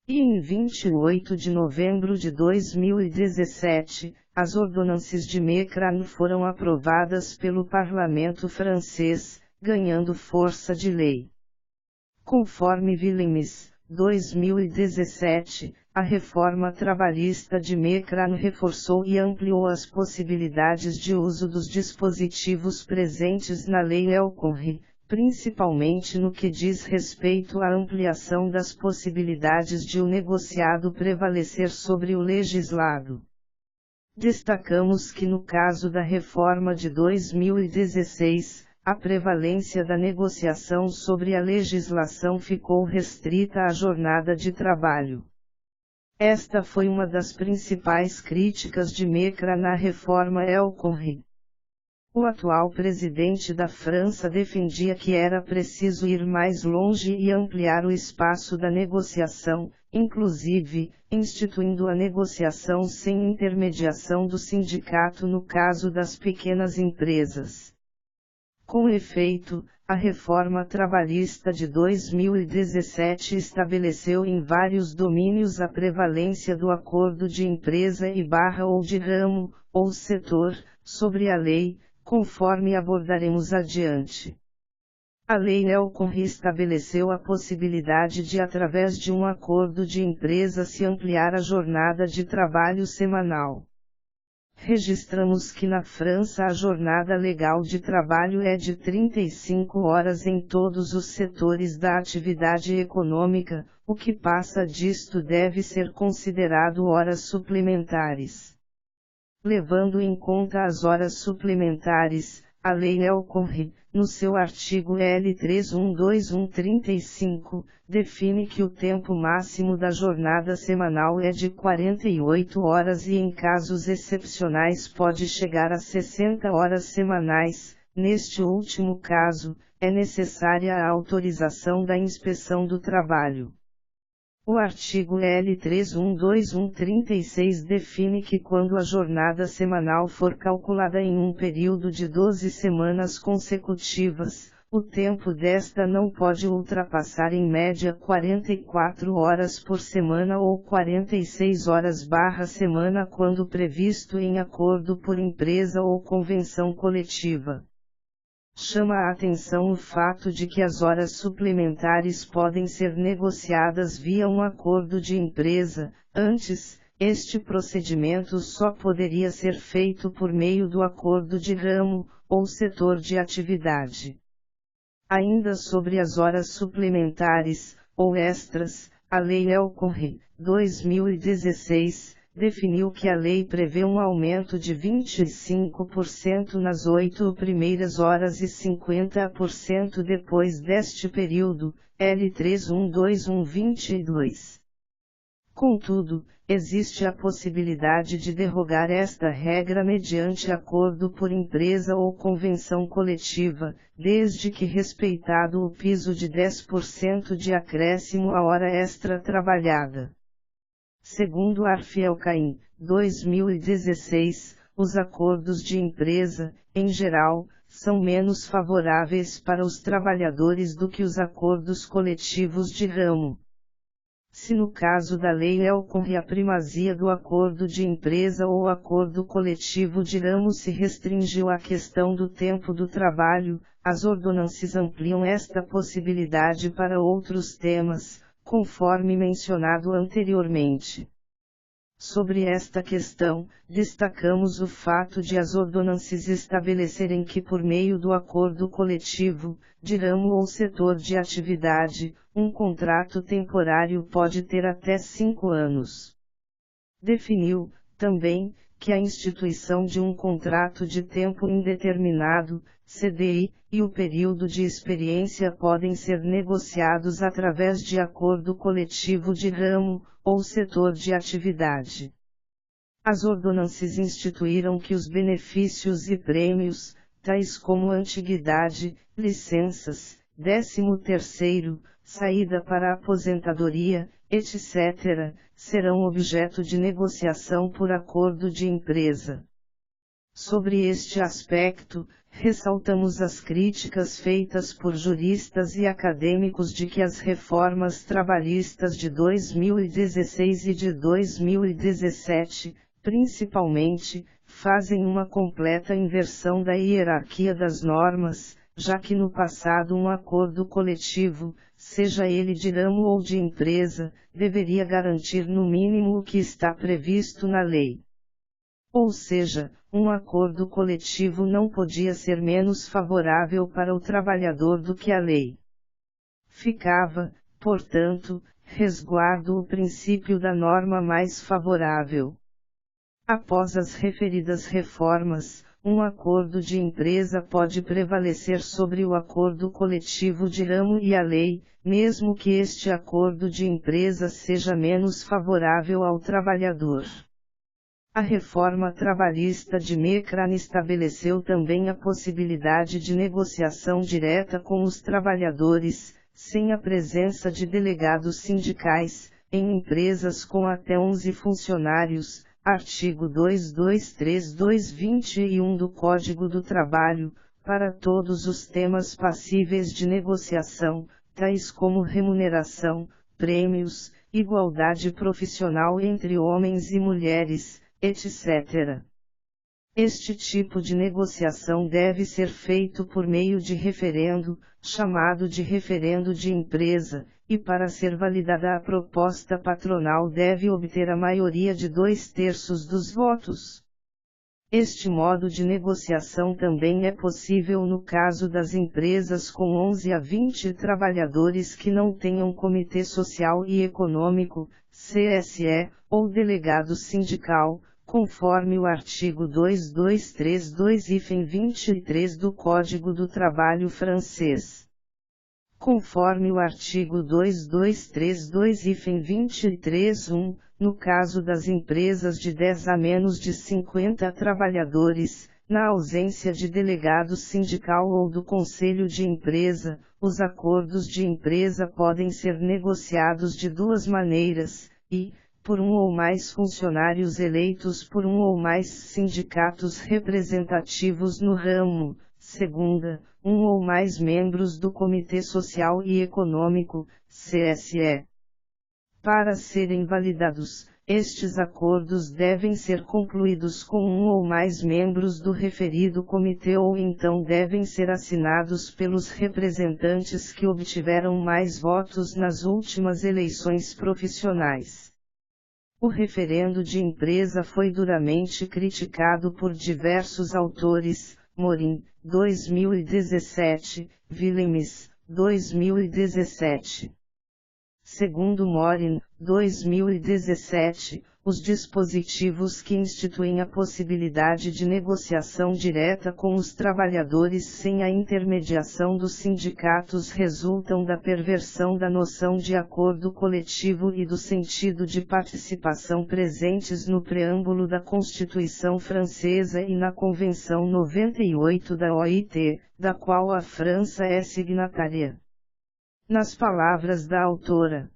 E em 28 de novembro de 2017, as ordonnances de Macron foram aprovadas pelo parlamento francês, ganhando força de lei. Conforme Willems, 2017, a reforma trabalhista de Macron reforçou e ampliou as possibilidades de uso dos dispositivos presentes na Lei El Khomri, principalmente no que diz respeito à ampliação das possibilidades de o negociado prevalecer sobre o legislado. Destacamos que no caso da reforma de 2016, a prevalência da negociação sobre a legislação ficou restrita à jornada de trabalho. Esta foi uma das principais críticas de Macron à reforma El Khomri. O atual presidente da França defendia que era preciso ir mais longe e ampliar o espaço da negociação, inclusive, instituindo a negociação sem intermediação do sindicato no caso das pequenas empresas. Com efeito, a reforma trabalhista de 2017 estabeleceu em vários domínios a prevalência do acordo de empresa ou de ramo, ou setor, sobre a lei, conforme abordaremos adiante. A Lei El Khomri estabeleceu a possibilidade de através de um acordo de empresa se ampliar a jornada de trabalho semanal. Registramos que na França a jornada legal de trabalho é de 35 horas em todos os setores da atividade econômica, o que passa disto deve ser considerado horas suplementares. Levando em conta as horas suplementares, a Lei El Khomri, no seu artigo L312135, define que o tempo máximo da jornada semanal é de 48 horas e em casos excepcionais pode chegar a 60 horas semanais. Neste último caso, é necessária a autorização da Inspeção do Trabalho. O artigo L312136 define que quando a jornada semanal for calculada em um período de 12 semanas consecutivas, o tempo desta não pode ultrapassar em média 44 horas por semana ou 46 horas/semana quando previsto em acordo por empresa ou convenção coletiva. Chama a atenção o fato de que as horas suplementares podem ser negociadas via um acordo de empresa. Antes, este procedimento só poderia ser feito por meio do acordo de ramo, ou setor de atividade. Ainda sobre as horas suplementares, ou extras, a Lei Elconre, 2016, definiu que a lei prevê um aumento de 25% nas 8 primeiras horas e 50% depois deste período, L312122. Contudo, existe a possibilidade de derrogar esta regra mediante acordo por empresa ou convenção coletiva, desde que respeitado o piso de 10% de acréscimo à hora extra trabalhada. Segundo Arfiel-Caim, 2016, os acordos de empresa, em geral, são menos favoráveis para os trabalhadores do que os acordos coletivos de ramo. Se no caso da Lei Elconre a primazia do acordo de empresa ou acordo coletivo de ramo se restringiu à questão do tempo do trabalho, as ordonanças ampliam esta possibilidade para outros temas, conforme mencionado anteriormente. Sobre esta questão, destacamos o fato de as ordonanças estabelecerem que por meio do acordo coletivo, de ramo ou setor de atividade, um contrato temporário pode ter até 5 anos. Definiu, também, que a instituição de um contrato de tempo indeterminado, CDI, e o período de experiência podem ser negociados através de acordo coletivo de ramo, ou setor de atividade. As ordonanças instituíram que os benefícios e prêmios, tais como antiguidade, licenças, 13º, saída para aposentadoria, etc., serão objeto de negociação por acordo de empresa. Sobre este aspecto, ressaltamos as críticas feitas por juristas e acadêmicos de que as reformas trabalhistas de 2016 e de 2017, principalmente, fazem uma completa inversão da hierarquia das normas, já que no passado um acordo coletivo, seja ele de ramo ou de empresa, deveria garantir no mínimo o que está previsto na lei. Ou seja, um acordo coletivo não podia ser menos favorável para o trabalhador do que a lei. Ficava, portanto, resguardo o princípio da norma mais favorável. Após as referidas reformas, um acordo de empresa pode prevalecer sobre o acordo coletivo de ramo e a lei, mesmo que este acordo de empresa seja menos favorável ao trabalhador. A reforma trabalhista de Mecrane estabeleceu também a possibilidade de negociação direta com os trabalhadores, sem a presença de delegados sindicais, em empresas com até 11 funcionários, artigo 2232-21 do Código do Trabalho, para todos os temas passíveis de negociação, tais como remuneração, prêmios, igualdade profissional entre homens e mulheres, etc. Este tipo de negociação deve ser feito por meio de referendo, chamado de referendo de empresa, e para ser validada a proposta patronal deve obter a maioria de 2/3 dos votos. Este modo de negociação também é possível no caso das empresas com 11 a 20 trabalhadores que não tenham Comitê Social e Econômico, CSE, ou delegado sindical, conforme o artigo 2232-23 do Código do Trabalho francês. Conforme o artigo 2232-23(1), no caso das empresas de 10 a menos de 50 trabalhadores, Na ausência de delegado sindical ou do conselho de empresa, os acordos de empresa podem ser negociados de duas maneiras, e, por um ou mais funcionários eleitos por um ou mais sindicatos representativos no ramo, segunda, um ou mais membros do Comitê Social e Econômico, CSE. Para serem validados, estes acordos devem ser concluídos com um ou mais membros do referido comitê ou então devem ser assinados pelos representantes que obtiveram mais votos nas últimas eleições profissionais. O referendo de empresa foi duramente criticado por diversos autores, Morim, 2017, Willems, 2017. Segundo Morin, 2017, os dispositivos que instituem a possibilidade de negociação direta com os trabalhadores sem a intermediação dos sindicatos resultam da perversão da noção de acordo coletivo e do sentido de participação presentes no preâmbulo da Constituição Francesa e na Convenção 98 da OIT, da qual a França é signatária. Nas palavras da autora,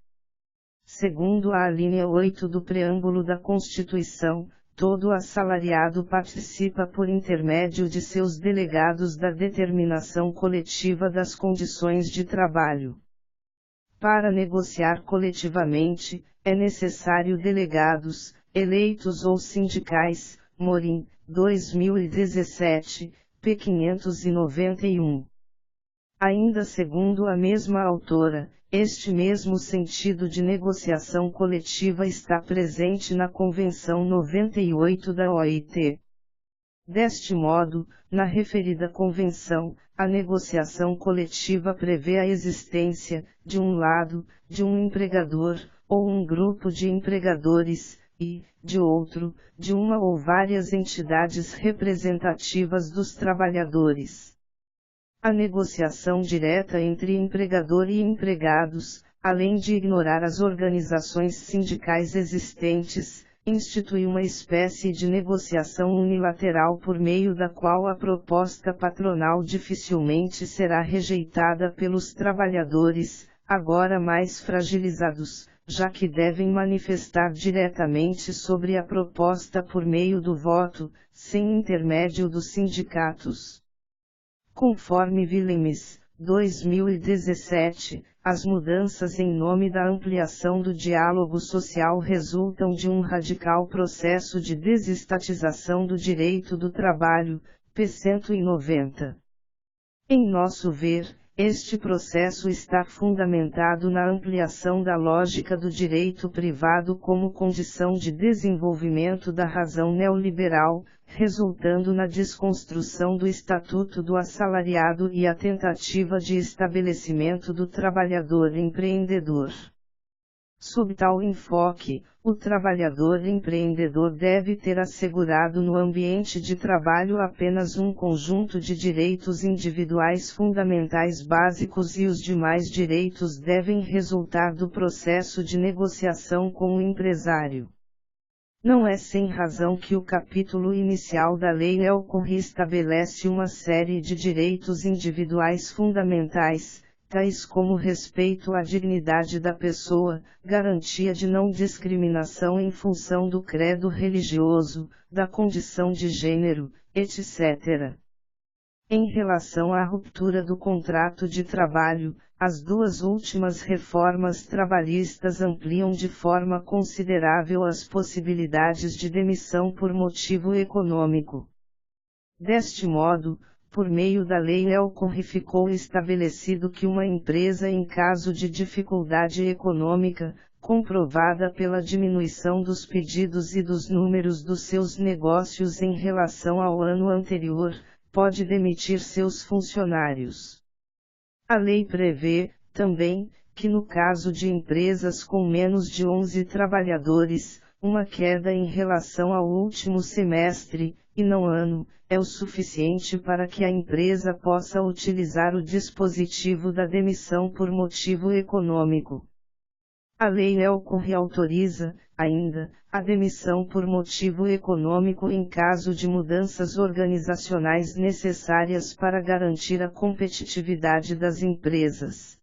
segundo a alínea 8 do preâmbulo da Constituição, todo assalariado participa por intermédio de seus delegados da determinação coletiva das condições de trabalho. Para negociar coletivamente, é necessário delegados, eleitos ou sindicais, Morim, 2017, p. 591. Ainda segundo a mesma autora, este mesmo sentido de negociação coletiva está presente na Convenção 98 da OIT. Deste modo, na referida convenção, a negociação coletiva prevê a existência, de um lado, de um empregador, ou um grupo de empregadores, e, de outro, de uma ou várias entidades representativas dos trabalhadores. A negociação direta entre empregador e empregados, além de ignorar as organizações sindicais existentes, institui uma espécie de negociação unilateral por meio da qual a proposta patronal dificilmente será rejeitada pelos trabalhadores, agora mais fragilizados, já que devem manifestar diretamente sobre a proposta por meio do voto, sem intermédio dos sindicatos. Conforme Willems, 2017, as mudanças em nome da ampliação do diálogo social resultam de um radical processo de desestatização do direito do trabalho, p. 190. Em nosso ver, este processo está fundamentado na ampliação da lógica do direito privado como condição de desenvolvimento da razão neoliberal, resultando na desconstrução do Estatuto do Assalariado e a tentativa de estabelecimento do trabalhador empreendedor. Sob tal enfoque, o trabalhador empreendedor deve ter assegurado no ambiente de trabalho apenas um conjunto de direitos individuais fundamentais básicos e os demais direitos devem resultar do processo de negociação com o empresário. Não é sem razão que o capítulo inicial da Lei El Khomri estabelece uma série de direitos individuais fundamentais, tais como respeito à dignidade da pessoa, garantia de não discriminação em função do credo religioso, da condição de gênero, etc. Em relação à ruptura do contrato de trabalho, as duas últimas reformas trabalhistas ampliam de forma considerável as possibilidades de demissão por motivo econômico. Deste modo, por meio da Lei El Khomri ficou estabelecido que uma empresa em caso de dificuldade econômica, comprovada pela diminuição dos pedidos e dos números dos seus negócios em relação ao ano anterior, pode demitir seus funcionários. A lei prevê, também, que no caso de empresas com menos de 11 trabalhadores, uma queda em relação ao último semestre, e não ano, é o suficiente para que a empresa possa utilizar o dispositivo da demissão por motivo econômico. A Lei El Khomri autoriza, ainda, a demissão por motivo econômico em caso de mudanças organizacionais necessárias para garantir a competitividade das empresas.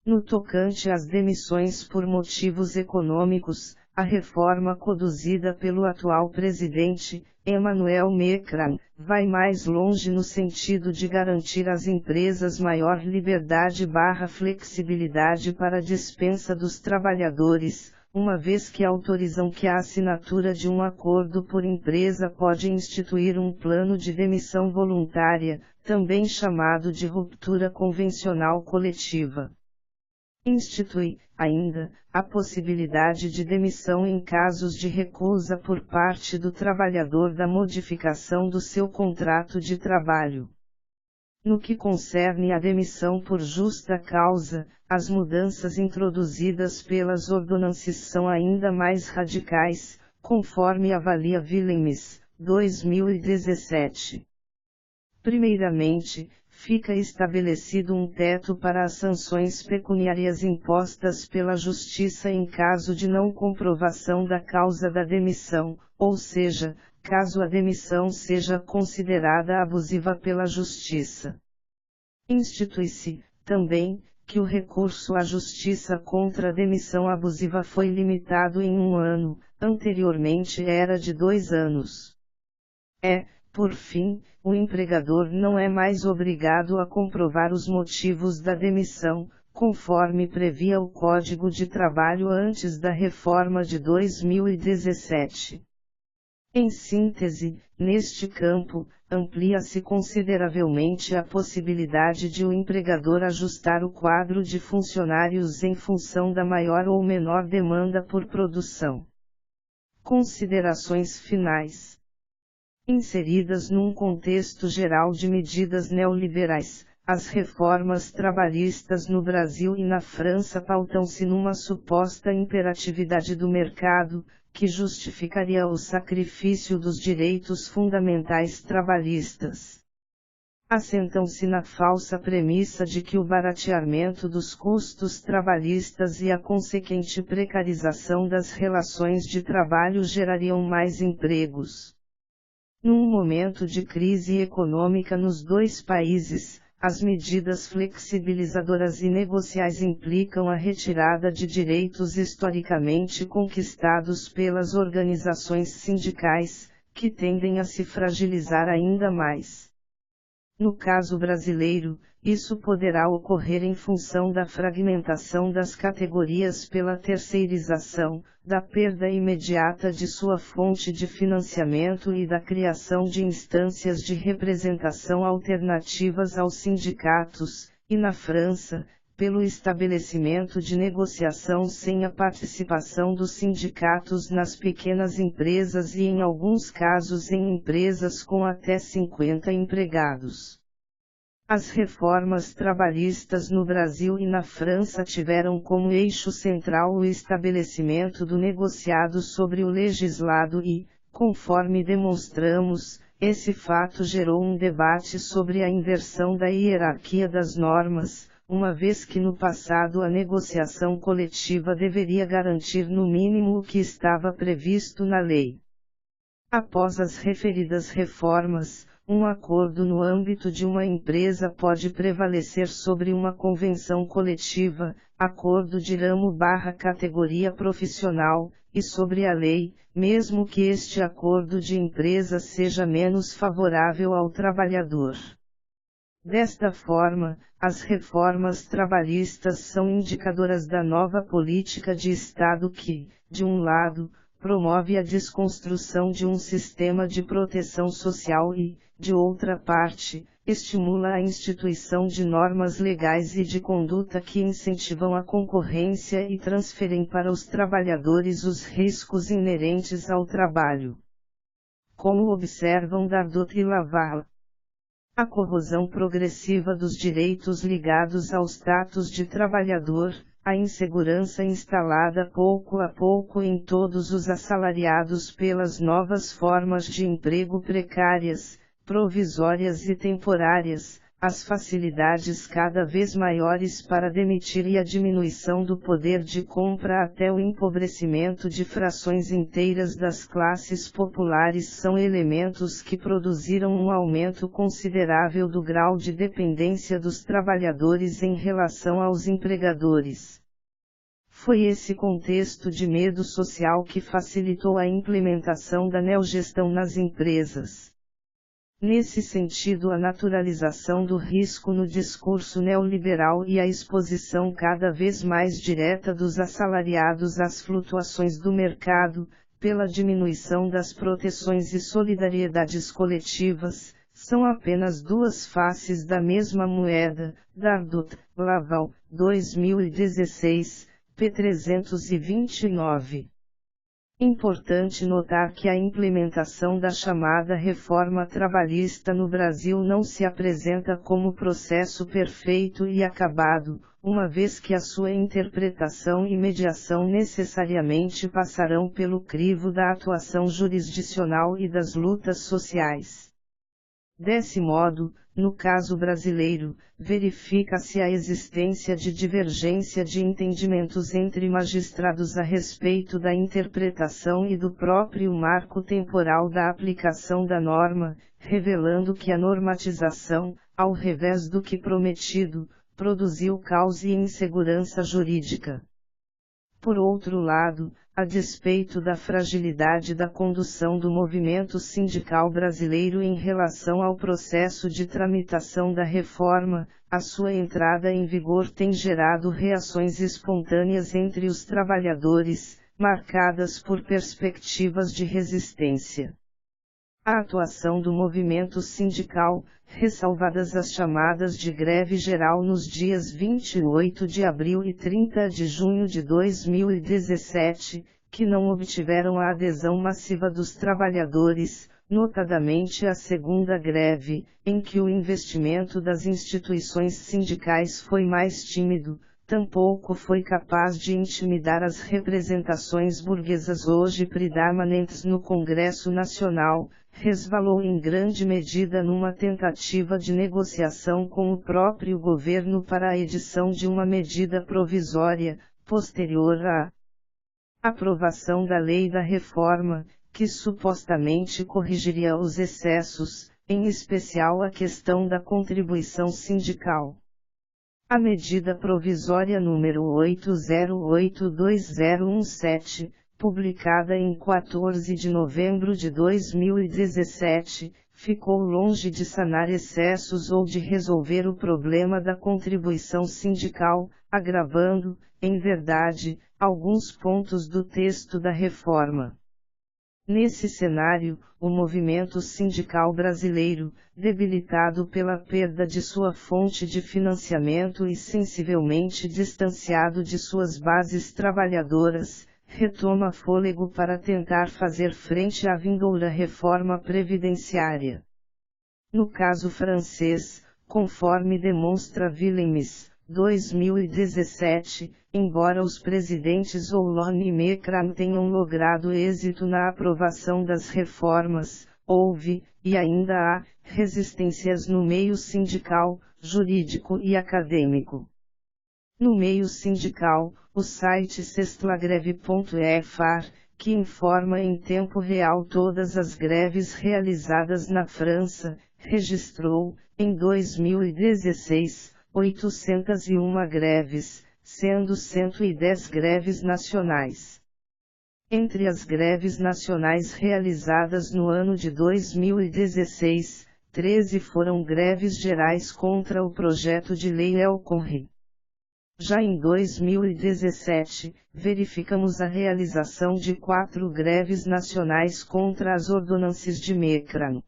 No tocante às demissões por motivos econômicos, a reforma conduzida pelo atual presidente, Emmanuel Macron, vai mais longe no sentido de garantir às empresas maior liberdade/flexibilidade para a dispensa dos trabalhadores, uma vez que autorizam que a assinatura de um acordo por empresa pode instituir um plano de demissão voluntária, também chamado de ruptura convencional coletiva. Institui, ainda, a possibilidade de demissão em casos de recusa por parte do trabalhador da modificação do seu contrato de trabalho. No que concerne à demissão por justa causa, as mudanças introduzidas pelas ordonanças são ainda mais radicais, conforme avalia Willems, 2017. Primeiramente, fica estabelecido um teto para as sanções pecuniárias impostas pela Justiça em caso de não comprovação da causa da demissão, ou seja, caso a demissão seja considerada abusiva pela Justiça. Institui-se, também, que o recurso à Justiça contra a demissão abusiva foi limitado em 1 ano, anteriormente era de 2 anos. Por fim, o empregador não é mais obrigado a comprovar os motivos da demissão, conforme previa o Código de Trabalho antes da reforma de 2017. Em síntese, neste campo, amplia-se consideravelmente a possibilidade de o empregador ajustar o quadro de funcionários em função da maior ou menor demanda por produção. Considerações finais. Inseridas num contexto geral de medidas neoliberais, as reformas trabalhistas no Brasil e na França pautam-se numa suposta imperatividade do mercado, que justificaria o sacrifício dos direitos fundamentais trabalhistas. Assentam-se na falsa premissa de que o barateamento dos custos trabalhistas e a consequente precarização das relações de trabalho gerariam mais empregos. Num momento de crise econômica nos dois países, as medidas flexibilizadoras e negociais implicam a retirada de direitos historicamente conquistados pelas organizações sindicais, que tendem a se fragilizar ainda mais. No caso brasileiro, isso poderá ocorrer em função da fragmentação das categorias pela terceirização, da perda imediata de sua fonte de financiamento e da criação de instâncias de representação alternativas aos sindicatos, e na França, pelo estabelecimento de negociação sem a participação dos sindicatos nas pequenas empresas e em alguns casos em empresas com até 50 empregados. As reformas trabalhistas no Brasil e na França tiveram como eixo central o estabelecimento do negociado sobre o legislado e, conforme demonstramos, esse fato gerou um debate sobre a inversão da hierarquia das normas, uma vez que no passado a negociação coletiva deveria garantir no mínimo o que estava previsto na lei. Após as referidas reformas, um acordo no âmbito de uma empresa pode prevalecer sobre uma convenção coletiva, acordo de ramo/categoria profissional, e sobre a lei, mesmo que este acordo de empresa seja menos favorável ao trabalhador. Desta forma, as reformas trabalhistas são indicadoras da nova política de Estado que, de um lado, promove a desconstrução de um sistema de proteção social e, de outra parte, estimula a instituição de normas legais e de conduta que incentivam a concorrência e transferem para os trabalhadores os riscos inerentes ao trabalho. Como observam Dardot e Laval, a corrosão progressiva dos direitos ligados ao status de trabalhador, a insegurança instalada pouco a pouco em todos os assalariados pelas novas formas de emprego precárias, provisórias e temporárias, as facilidades cada vez maiores para demitir e a diminuição do poder de compra até o empobrecimento de frações inteiras das classes populares são elementos que produziram um aumento considerável do grau de dependência dos trabalhadores em relação aos empregadores. Foi esse contexto de medo social que facilitou a implementação da neogestão nas empresas. Nesse sentido, a naturalização do risco no discurso neoliberal e a exposição cada vez mais direta dos assalariados às flutuações do mercado, pela diminuição das proteções e solidariedades coletivas, são apenas duas faces da mesma moeda. Dardot, Laval, 2016, p. 329. Importante notar que a implementação da chamada reforma trabalhista no Brasil não se apresenta como processo perfeito e acabado, uma vez que a sua interpretação e mediação necessariamente passarão pelo crivo da atuação jurisdicional e das lutas sociais. Desse modo, no caso brasileiro, verifica-se a existência de divergência de entendimentos entre magistrados a respeito da interpretação e do próprio marco temporal da aplicação da norma, revelando que a normatização, ao revés do que prometido, produziu caos e insegurança jurídica. Por outro lado, a despeito da fragilidade da condução do movimento sindical brasileiro em relação ao processo de tramitação da reforma, a sua entrada em vigor tem gerado reações espontâneas entre os trabalhadores, marcadas por perspectivas de resistência. A atuação do movimento sindical, ressalvadas as chamadas de greve geral nos dias 28 de abril e 30 de junho de 2017, que não obtiveram a adesão massiva dos trabalhadores, notadamente a segunda greve, em que o investimento das instituições sindicais foi mais tímido, tampouco foi capaz de intimidar as representações burguesas hoje predominantes no Congresso Nacional, resvalou em grande medida numa tentativa de negociação com o próprio governo para a edição de uma medida provisória, posterior à aprovação da lei da reforma, que supostamente corrigiria os excessos, em especial a questão da contribuição sindical. A medida provisória número 8082017, publicada em 14 de novembro de 2017, ficou longe de sanar excessos ou de resolver o problema da contribuição sindical, agravando, em verdade, alguns pontos do texto da reforma. Nesse cenário, o movimento sindical brasileiro, debilitado pela perda de sua fonte de financiamento e sensivelmente distanciado de suas bases trabalhadoras, retoma fôlego para tentar fazer frente à vindoura reforma previdenciária. No caso francês, conforme demonstra Willems, 2017, embora os presidentes Hollande e Macron tenham logrado êxito na aprovação das reformas, houve, e ainda há, resistências no meio sindical, jurídico e acadêmico. No meio sindical, o site sextlagreve.fr, que informa em tempo real todas as greves realizadas na França, registrou, em 2016, 801 greves, sendo 110 greves nacionais. Entre as greves nacionais realizadas no ano de 2016, 13 foram greves gerais contra o projeto de lei El Khomri. Já em 2017, verificamos a realização de 4 greves nacionais contra as ordonanças de Macron.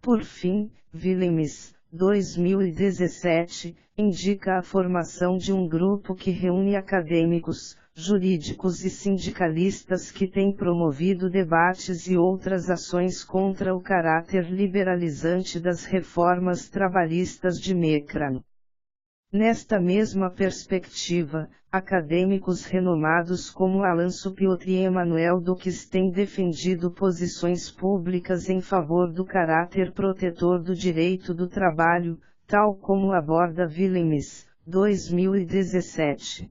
Por fim, Willems, 2017, indica a formação de um grupo que reúne acadêmicos, jurídicos e sindicalistas que tem promovido debates e outras ações contra o caráter liberalizante das reformas trabalhistas de Macron. Nesta mesma perspectiva, acadêmicos renomados como Alain Supiotri e Emmanuel Dux têm defendido posições públicas em favor do caráter protetor do direito do trabalho, tal como aborda Willems, 2017.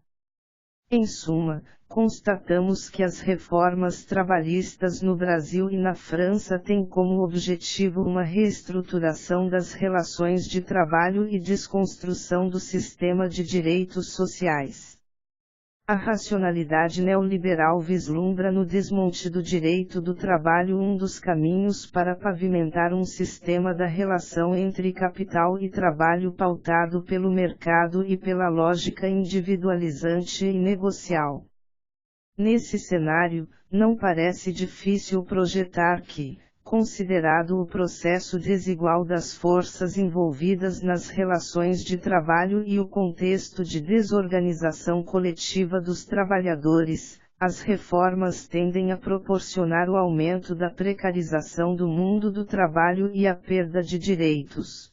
Em suma, constatamos que as reformas trabalhistas no Brasil e na França têm como objetivo uma reestruturação das relações de trabalho e desconstrução do sistema de direitos sociais. A racionalidade neoliberal vislumbra no desmonte do direito do trabalho um dos caminhos para pavimentar um sistema da relação entre capital e trabalho pautado pelo mercado e pela lógica individualizante e negocial. Nesse cenário, não parece difícil projetar que, considerado o processo desigual das forças envolvidas nas relações de trabalho e o contexto de desorganização coletiva dos trabalhadores, as reformas tendem a proporcionar o aumento da precarização do mundo do trabalho e a perda de direitos.